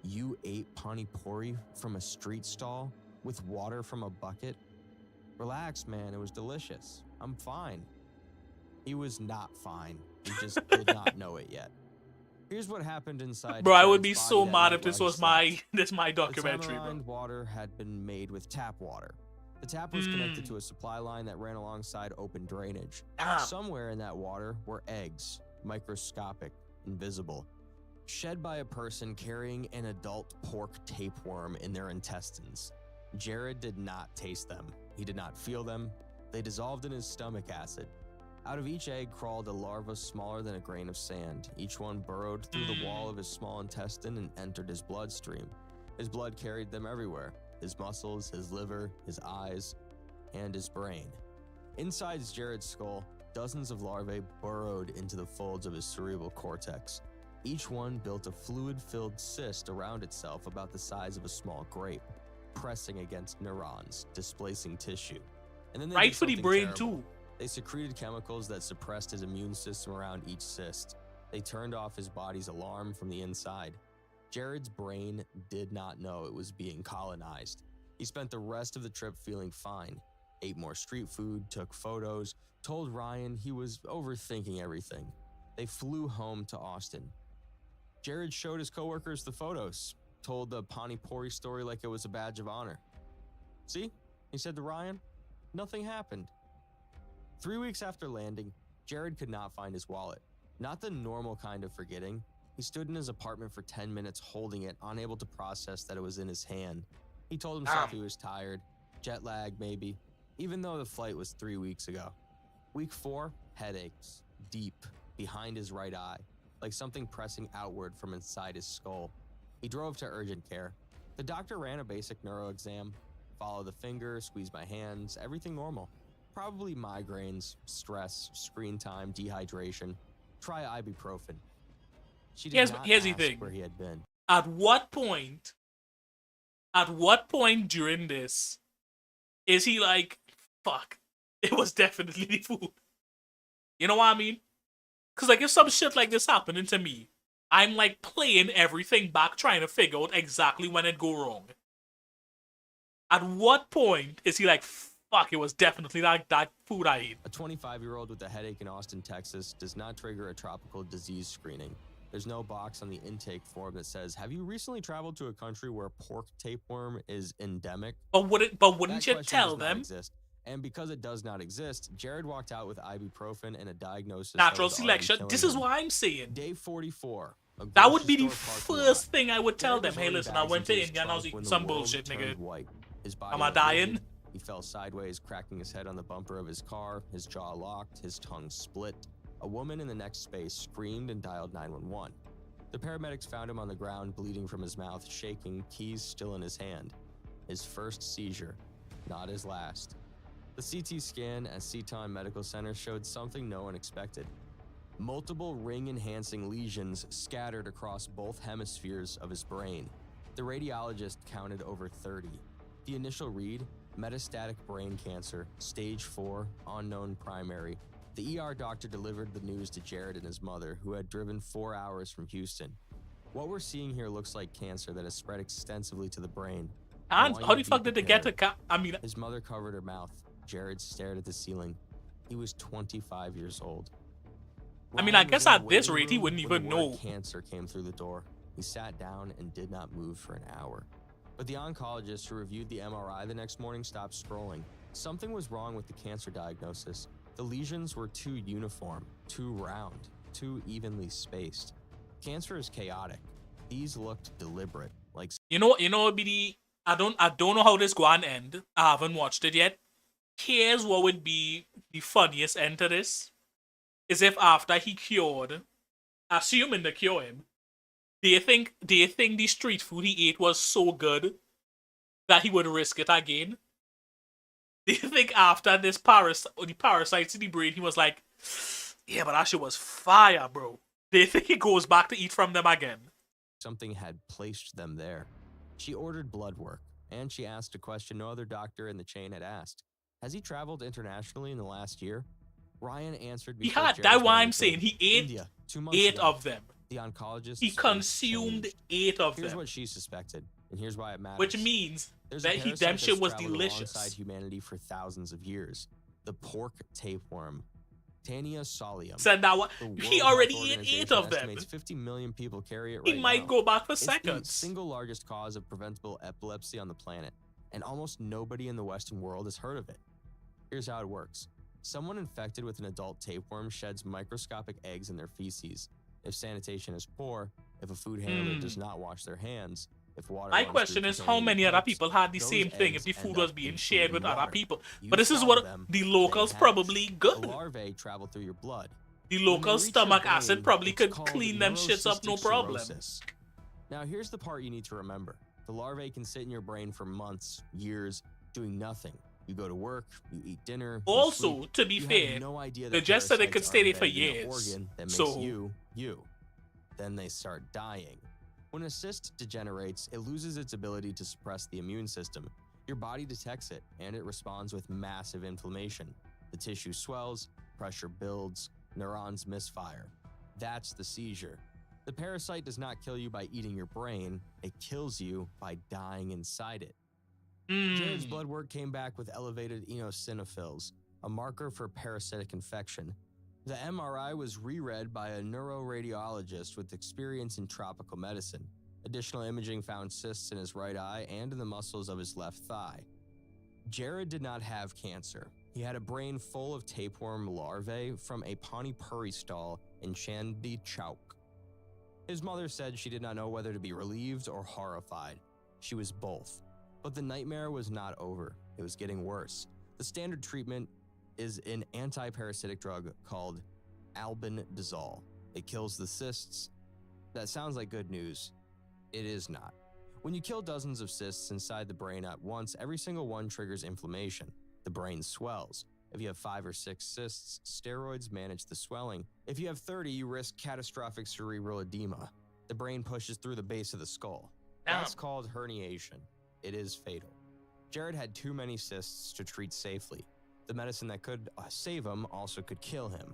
You ate pani puri from a street stall with water from a bucket? Relax, man, it was delicious. I'm fine. He was not fine. He just did not know it yet. Here's what happened inside. Bro, I would Jared's be so body that mad night if this while he was slept. my The documentary, bro. tamarind water had been made with tap water. The tap was connected to a supply line that ran alongside open drainage. Damn. Somewhere in that water were eggs, microscopic, invisible, shed by a person carrying an adult pork tapeworm in their intestines. Jared did not taste them. He did not feel them. They dissolved in his stomach acid. Out of each egg crawled a larva smaller than a grain of sand. Each one burrowed through the wall of his small intestine and entered his bloodstream. His blood carried them everywhere. His muscles, his liver, his eyes, and his brain. Inside Jared's skull, dozens of larvae burrowed into the folds of his cerebral cortex. Each one built a fluid-filled cyst around itself about the size of a small grape, pressing against neurons, displacing tissue. And then they Right did for the something brain, terrible. too. They secreted chemicals that suppressed his immune system around each cyst. They turned off his body's alarm from the inside. Jared's brain did not know it was being colonized. He spent the rest of the trip feeling fine, ate more street food, took photos, told Ryan he was overthinking everything. They flew home to Austin. Jared showed his coworkers the photos, told the pani puri story like it was a badge of honor. See, he said to Ryan, nothing happened. 3 weeks after landing, Jared could not find his wallet. Not the normal kind of forgetting. He stood in his apartment for 10 minutes holding it, unable to process that it was in his hand. He told himself he was tired, jet lag maybe, even though the flight was 3 weeks ago. Week 4, headaches, deep, behind his right eye, like something pressing outward from inside his skull. He drove to urgent care. The doctor ran a basic neuro exam, followed the finger, squeezed my hands, everything normal. Probably migraines, stress, screen time, dehydration. Try ibuprofen. She did not Here's the ask thing. where he had been. At what point during this is he like, fuck, it was definitely the food? You know what I mean? Because like if some shit like this happening to me, I'm like playing everything back trying to figure out exactly when it go wrong. At what point is he like, fuck, it was definitely that food I ate? A 25-year-old with a headache in Austin, Texas does not trigger a tropical disease screening. There's no box on the intake form that says, have you recently traveled to a country where pork tapeworm is endemic? But wouldn't That you question tell does not them? exist. And because it does not exist, Jared walked out with ibuprofen and a diagnosis that Natural was already selection. killing This is him. what I'm saying. Day 44. a That would grocery be the store parking first lot. thing I would tell Jared them. was Hey, loading listen, I bags went to into his India and I was trunk eating when the some world bullshit, turned nigga. white. His body Am I went dying? limp. He fell sideways, cracking his head on the bumper of his car, his jaw locked, his tongue split. A woman in the next space screamed and dialed 911. The paramedics found him on the ground, bleeding from his mouth, shaking, keys still in his hand. His first seizure, not his last. The CT scan at Seton Medical Center showed something no one expected. Multiple ring-enhancing lesions scattered across both hemispheres of his brain. The radiologist counted over 30. The initial read, metastatic brain cancer, stage 4, unknown primary. The ER doctor delivered the news to Jared and his mother, who had driven 4 hours from Houston. What we're seeing here looks like cancer that has spread extensively to the brain. And I want how you the to fuck be did they get prepared. I mean, His mother covered her mouth. Jared stared at the ceiling. He was 25 years old. I mean, I Ryan was guess in the at this waiting rate, he room wouldn't when the even word know. Cancer came through the door. He sat down and did not move for an hour. But the oncologist who reviewed the MRI the next morning stopped scrolling. Something was wrong with the cancer diagnosis. The lesions were too uniform, too round, too evenly spaced. Cancer is chaotic. These looked deliberate, like You know, BD. I don't know how this go and end. I haven't watched it yet. Here's what would be the funniest end to this: is if after he cured assuming to cure him, do you think the street food he ate was so good that he would risk it again? Do you think after the parasites in the brain, he was like, yeah, but that shit was fire, bro? Do you think he goes back to eat from them again? Something had placed them there. She ordered blood work, and she asked a question no other doctor in the chain had asked. Has he traveled internationally in the last year? Ryan answered He before had, Jared's that's why I'm medical saying he ate India, 2 months 8 ago. of them. The oncologist. He consumed 8 of Here's them. what she suspected, and here's why it matters. Which means There's that a parasite them that's shit was traveled delicious. alongside humanity for thousands of years. The pork tapeworm, Tania solium. Said that what The he World already Health ate 8 Organization of them. estimates 50 million people carry it He right might now. go back for It's seconds. the single largest cause of preventable epilepsy on the planet, and almost nobody in the Western world has heard of it. Here's how it works. Someone infected with an adult tapeworm sheds microscopic eggs in their feces. If sanitation is poor, if a food handler does not wash their hands, if water My runs question through is how contaminated many other pipes, people had the those same thing if eggs the end food was up being in shared food with and other water. people. You But this is swallow what them, the they locals hatch. probably The good. larvae travel through your blood. The When local they reach your stomach acid brain, probably it's could called clean them shits up, no neurocystic problem. cirrhosis. Now here's the part you need to remember. The larvae can sit in your brain for months, years, doing nothing. You go to work, you eat dinner. You Also, sleep. to be You have fair, no idea they that just said they could parasites stay are there for embedded in the years. organ that makes So- you, you. Then they start dying. When a cyst degenerates, it loses its ability to suppress the immune system. Your body detects it, and it responds with massive inflammation. The tissue swells, pressure builds, neurons misfire. That's the seizure. The parasite does not kill you by eating your brain, it kills you by dying inside it. Jared's blood work came back with elevated eosinophils, a marker for parasitic infection. The MRI was reread by a neuroradiologist with experience in tropical medicine. Additional imaging found cysts in his right eye and in the muscles of his left thigh. Jared did not have cancer. He had a brain full of tapeworm larvae from a Pani Puri stall in Chandni Chowk. His mother said she did not know whether to be relieved or horrified. She was both. But the nightmare was not over. It was getting worse. The standard treatment is an anti-parasitic drug called albendazole. It kills the cysts. That sounds like good news. It is not. When you kill dozens of cysts inside the brain at once, every single one triggers inflammation. The brain swells. If you have 5 or 6 cysts, steroids manage the swelling. If you have 30, you risk catastrophic cerebral edema. The brain pushes through the base of the skull. That's called herniation. It is fatal. Jared had too many cysts to treat safely. The medicine that could save him also could kill him.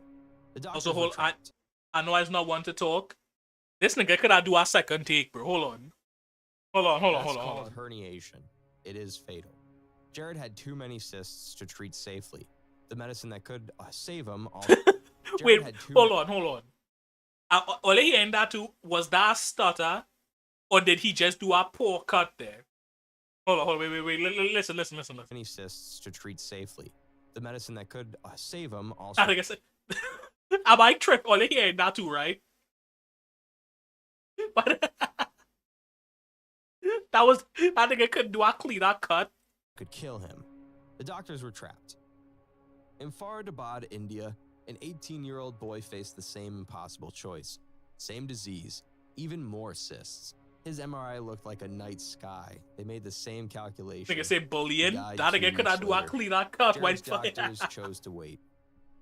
The doctors Also, were trapped. I know I not want to talk. This nigga could I do a second take, bro? Hold on. That's called herniation. It is fatal. Jared had too many cysts to treat safely. The medicine that could save him also. Wait, hold on. All I hear in that too, was that a stutter? Or did he just do a poor cut there? Hold on, wait. Listen. Many cysts to treat safely. The medicine that could save him also. I think I said, I might trip all I hear in that too, right? But that nigga couldn't do a cleaner cut. Could kill him. The doctors were trapped. In Faridabad, India, an 18-year-old boy faced the same impossible choice. Same disease, even more cysts. His MRI looked like a night sky. They made the same calculation. Nigga say bullying. He died That 2 nigga could I weeks do a later. cleaner cut. Jared's Why doctors chose to wait.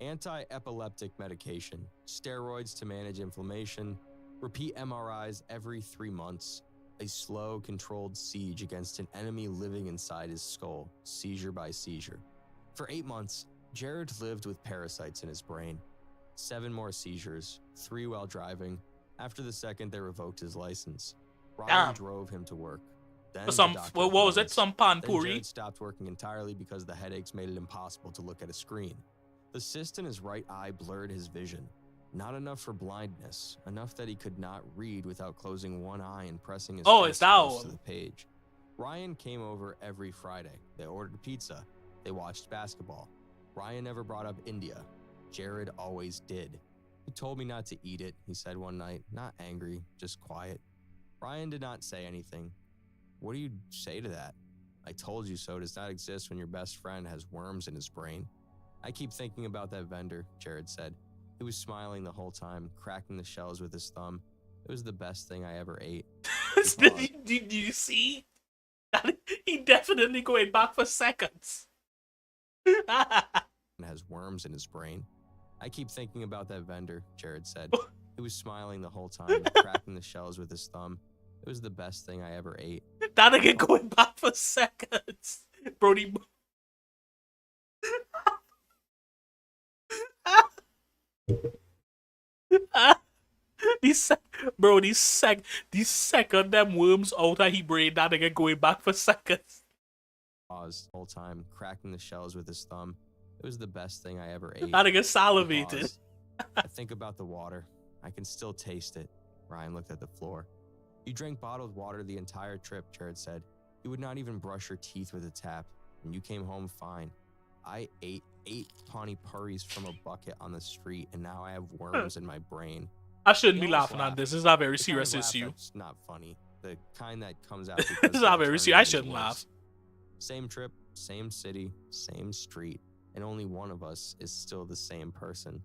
Anti-epileptic medication, steroids to manage inflammation, repeat MRIs every 3 months, a slow, controlled siege against an enemy living inside his skull, seizure by seizure. For 8 months, Jared lived with parasites in his brain. 7 more seizures, 3 while driving. After the second, they revoked his license. Ryan drove him to work. Then some, to Dr. what was it? Appointments. Some Then panpuri? Jared stopped working entirely because the headaches made it impossible to look at a screen. The cyst in his right eye blurred his vision. Not enough for blindness, enough that he could not read without closing one eye and pressing his Oh, face it's that close to one. the page. Ryan came over every Friday. They ordered pizza. They watched basketball. Ryan never brought up India. Jared always did. He told me not to eat it, he said one night, not angry, just quiet. Ryan did not say anything. What do you say to that? I told you so does not exist when your best friend has worms in his brain. I keep thinking about that vendor, Jared said. He was smiling the whole time, cracking the shells with his thumb. It was the best thing I ever ate. Did you see? He definitely going back for seconds. And has worms in his brain. I keep thinking about that vendor, Jared said. He was smiling the whole time, cracking the shells with his thumb. It was the best thing I ever ate. That nigga going back for seconds. Brody. These second them worms out of he brain, that nigga going back for seconds. Paused the whole time, cracking the shells with his thumb. It was the best thing I ever ate. That nigga salivated. I think about the water. I can still taste it. Ryan looked at the floor. You drank bottled water the entire trip, Jared said. You would not even brush your teeth with a tap, and you came home fine. I ate 8 pani puris from a bucket on the street, and now I have worms in my brain. I shouldn't be laughing at this. This is a very serious issue. It's not funny. The kind that comes out because this is not very serious. I shouldn't laugh. Same trip, same city, same street, and only one of us is still the same person.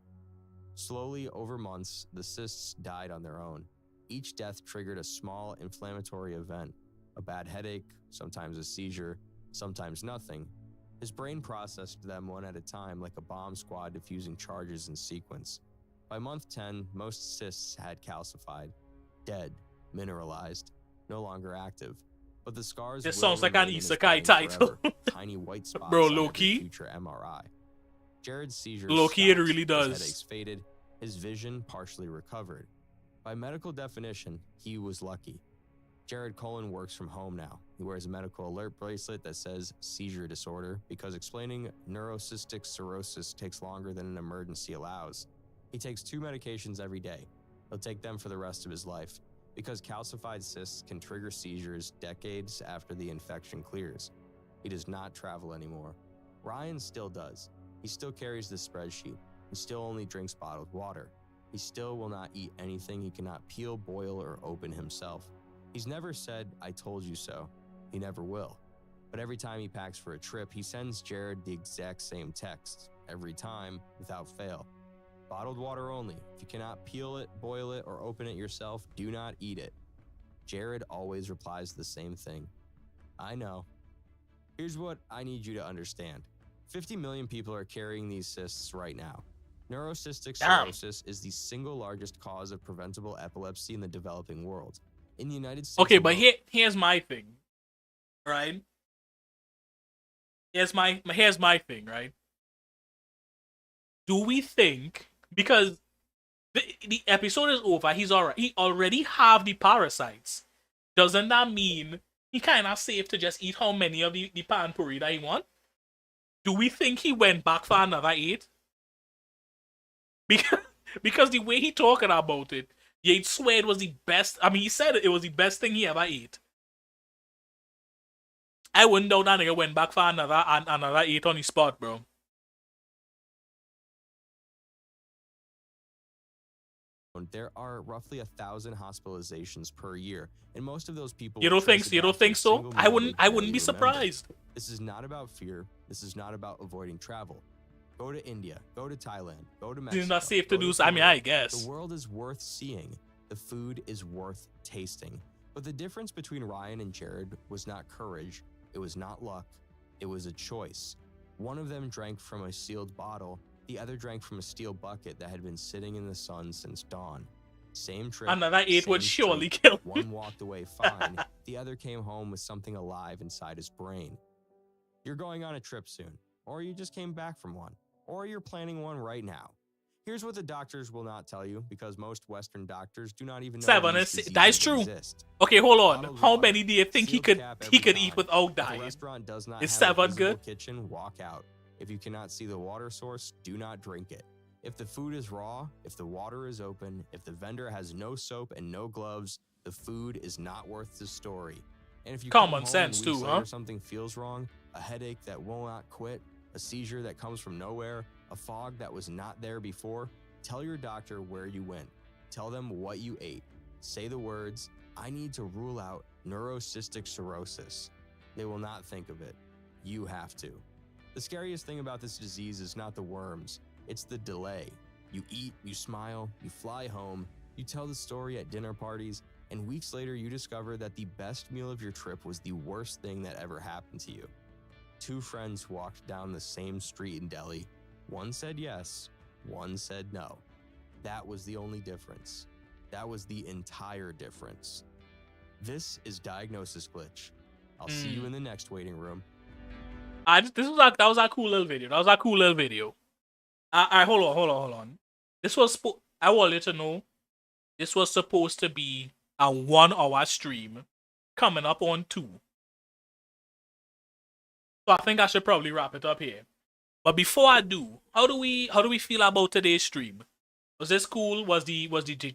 Slowly, over months, the cysts died on their own. Each death triggered a small inflammatory event, a bad headache, sometimes a seizure, sometimes nothing. His brain processed them one at a time like a bomb squad diffusing charges in sequence. By month 10, most cysts had calcified, dead, mineralized, no longer active. But the scars this will sounds like an remain in his isekai brain title. forever, tiny white spots Bro, on low every key. future MRI. Jared's seizures Low key, it stopped, really does. His headaches faded, his vision partially recovered. By medical definition, he was lucky. Jared Cullen works from home now. He wears a medical alert bracelet that says seizure disorder because explaining neurocystic cirrhosis takes longer than an emergency allows. He takes 2 medications every day. He'll take them for the rest of his life because calcified cysts can trigger seizures decades after the infection clears. He does not travel anymore. Ryan still does. He still carries the spreadsheet. He still only drinks bottled water. He still will not eat anything he cannot peel, boil, or open himself. He's never said, "I told you so." He never will. But every time he packs for a trip, he sends Jared the exact same text, every time, without fail. Bottled water only. If you cannot peel it, boil it, or open it yourself, do not eat it. Jared always replies the same thing. I know. Here's what I need you to understand. 50 million people are carrying these cysts right now. Neurocystic cirrhosis is the single largest cause of preventable epilepsy in the developing world. In the United States. Okay, but here's my thing, right? Here's my thing, right? Do we think, because the episode is over, he's alright. He already have the parasites. Doesn't that mean he kind of safe to just eat how many of the pan puri that he want? Do we think he went back for another 8? Because the way he talking about it, you'd swear it was the best. I mean, he said it was the best thing he ever ate. I wouldn't doubt that nigga went back for another 8 on the spot, bro. There are roughly 1,000 hospitalizations per year, and most of those people. You don't think so? You don't think so? I wouldn't be surprised. This is not about fear. This is not about avoiding travel. Go to India. Go to Thailand. Go to Mexico. It's not safe to do. I mean, I guess the world is worth seeing. The food is worth tasting. But the difference between Ryan and Jared was not courage. It was not luck. It was a choice. One of them drank from a sealed bottle. The other drank from a steel bucket that had been sitting in the sun since dawn. Same trip. Another 8 would same surely street. kill him. One walked away fine. The other came home with something alive inside his brain. You're going on a trip soon, or you just came back from one, or you're planning one right now. Here's what the doctors will not tell you, because most Western doctors do not even know 7. these That is diseases true. exist. Okay, hold on. Bottled How water, many do you think he sealed could cap every eat time. without If the dying? restaurant does not Is have a 7 visible good? kitchen, walk out. If you cannot see the water source, do not drink it. If the food is raw, if the water is open, if the vendor has no soap and no gloves, the food is not worth the story. And if you come Common home sense weeks too, later, huh? something feels wrong, a headache that will not quit, a seizure that comes from nowhere, a fog that was not there before, tell your doctor where you went. Tell them what you ate. Say the words, "I need to rule out neurocystic cirrhosis." They will not think of it. You have to. The scariest thing about this disease is not the worms, it's the delay. You eat, you smile, you fly home, you tell the story at dinner parties, and weeks later you discover that the best meal of your trip was the worst thing that ever happened to you. Two friends walked down the same street in Delhi. One said yes, one said no. That was the only difference. That was the entire difference. This is Diagnosis Glitch. I'll see you in the next waiting room. That was a cool little video. That was a cool little video. Hold on. I want you to know, this was supposed to be a 1 hour stream coming up on 2. So I think I should probably wrap it up here. But before I do, how do we feel about today's stream? Was this cool? Was the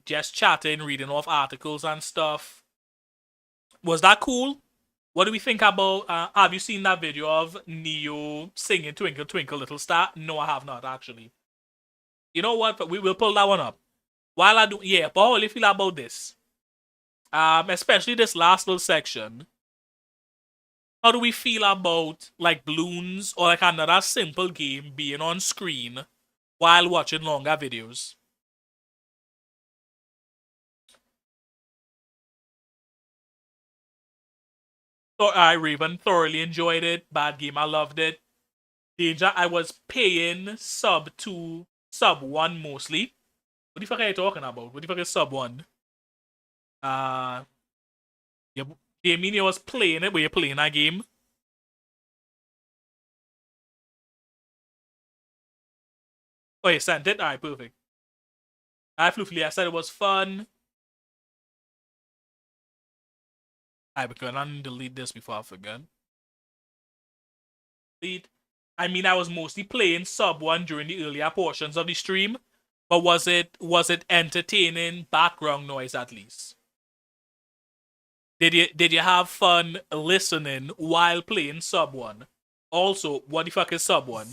just chatting, reading off articles and stuff? Was that cool? What do we think about? Have you seen that video of Neo singing "Twinkle Twinkle Little Star"? No, I have not actually. You know what? We will pull that one up. While I do, yeah. But how do you feel about this? Especially this last little section. How do we feel about like balloons or like another simple game being on screen while watching longer videos? So I Raven thoroughly enjoyed it. Bad game, I loved it. Danger, I was paying sub 2, sub 1 mostly. What the fuck are you talking about? What the fuck is sub 1? Yeah, Damien was playing it, but you're playing that game. Oh, you sent it? Alright, perfect. I Floofly, I said it was fun. Alright, because I need to delete this before I forget. Delete. I mean, I was mostly playing sub 1 during the earlier portions of the stream, but was it entertaining background noise at least? Did you have fun listening while playing sub 1? Also, what the fuck is sub 1?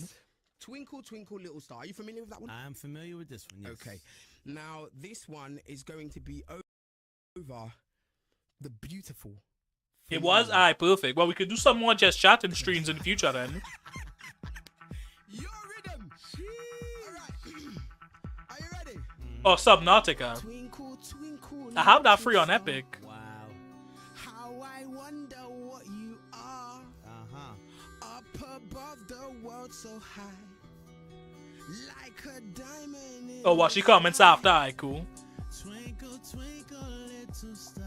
Twinkle Twinkle Little Star. Are you familiar with that one? I am familiar with this one, yes. Okay. Now, this one is going to be over the beautiful. It was? Alright, perfect. Well, we could do some more just chatting streams in the future then. Your rhythm. Alright. Are you ready? Oh, Subnautica. Twinkle, twinkle, I have that free on Epic. Wow. How I wonder what you are. Up above the world so high. Like a diamond in Oh, what she comments after? Alright, cool. Twinkle, twinkle, little star.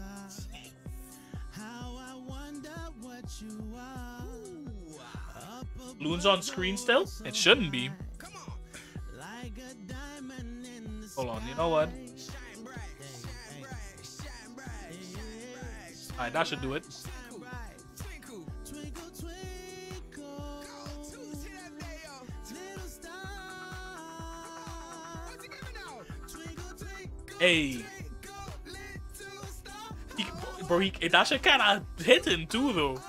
How I wonder what you are. Balloons on screen still? It shouldn't be. Come on. Like a diamond in the Hold on, you know what? Shine bright, shine bright, shine bright, shine bright. Alright, that should do it. Twinkle, Twinkle, twinkle, go to see that day, yo. little star. What's it giving now? Twinkle, twinkle, Hey. twinkle, little star. Bro, that shit kinda hitting too though. So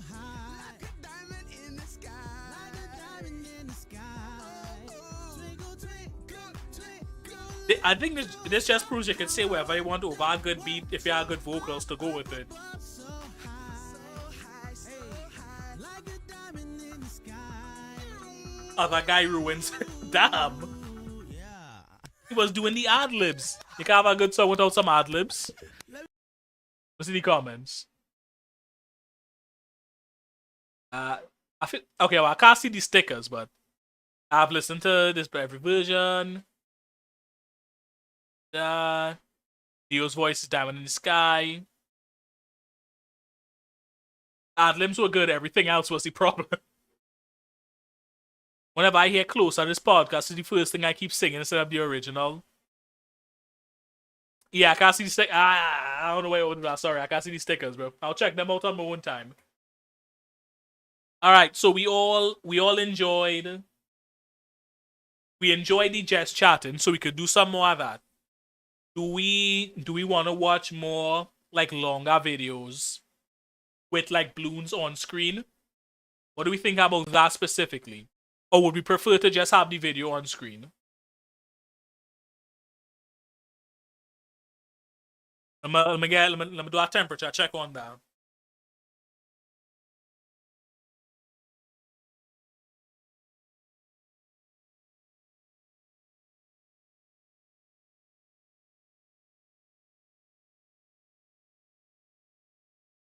high, like a diamond in the sky. Like a diamond in the sky. Twinkle, twinkle, twinkle. I think this just proves you can say whatever you want over a good beat if you have good vocals to go with it. So high, so high, like a diamond in the sky. Other guy ruins. Damn. Ooh, yeah. He was doing the ad libs. You can't have a good song without some ad libs. Let's see the comments. I feel okay. Well, I can't see the stickers, but I've listened to this every version. Theo's voice is Diamond in the Sky. Ad libs were good. Everything else was the problem. Whenever I hear Closer, this podcast is the first thing I keep singing instead of the original. Yeah, I can't see the stickers. I don't know where I would do that. Sorry, I can't see the stickers, bro. I'll check them out on my own time. Alright, so we all enjoyed. We enjoyed the just chatting, so we could do some more of that. Do we want to watch more like longer videos with like balloons on screen? What do we think about that specifically? Or would we prefer to just have the video on screen? Let me do a temperature check on that.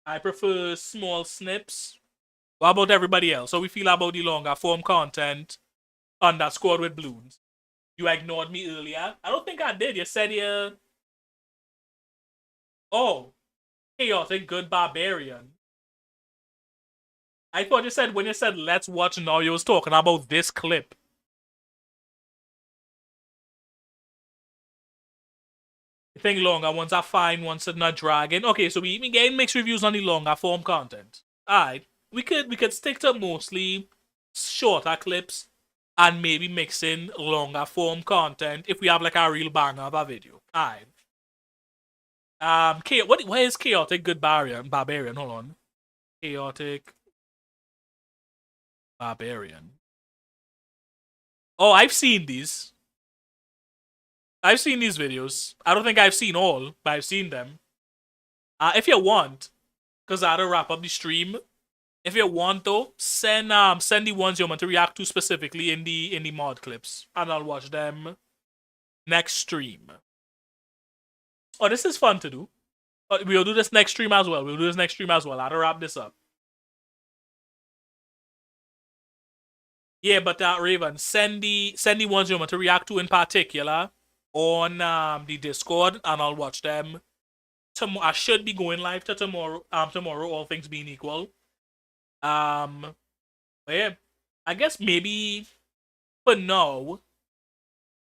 I prefer small snips. What about everybody else? How we feel about the longer form content underscored with balloons? You ignored me earlier. I don't think I did. You said you... Oh. Chaotic Good Barbarian. I thought you said when you said let's watch now, you was talking about this clip. I think longer ones are fine, ones are not dragging. Okay, so we even getting mixed reviews on the longer form content. Alright. We could stick to mostly shorter clips and maybe mix in longer form content if we have like a real banger of a video. Alright. What is Chaotic Good Barbarian? Hold on. Chaotic Barbarian. Oh, I've seen these. I've seen these videos. I don't think I've seen all, but I've seen them. If you want, because I had to wrap up the stream. If you want though, send the ones you want to react to specifically in the mod clips, and I'll watch them next stream. Oh, this is fun to do. We'll do this next stream as well. I had to wrap this up. Yeah, but Raven, send the ones you want to react to in particular on the Discord, and I'll watch them. I should be going live to tomorrow. Tomorrow, all things being equal. But yeah, I guess maybe for now,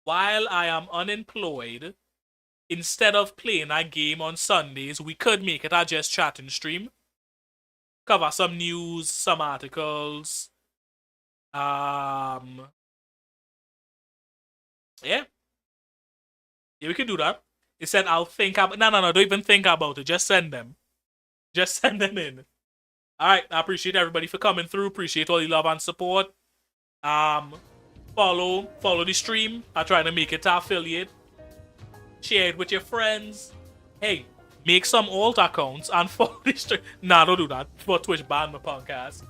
while I am unemployed, instead of playing a game on Sundays, we could make it a just chatting stream. Cover some news, some articles. Yeah. Yeah, we could do that. He said, I'll think about... No, don't even think about it. Just send them. Just send them in. Alright, I appreciate everybody for coming through. Appreciate all the love and support. Follow the stream. I try to make it to affiliate. Share it with your friends. Hey, make some alt accounts and follow the stream. Nah, don't do that. For Twitch ban my podcast.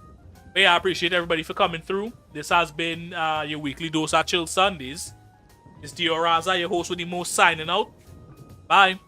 But yeah, I appreciate everybody for coming through. This has been your weekly dose of Chill Sundays. It's Dioraza, your host with the most, signing out. Bye.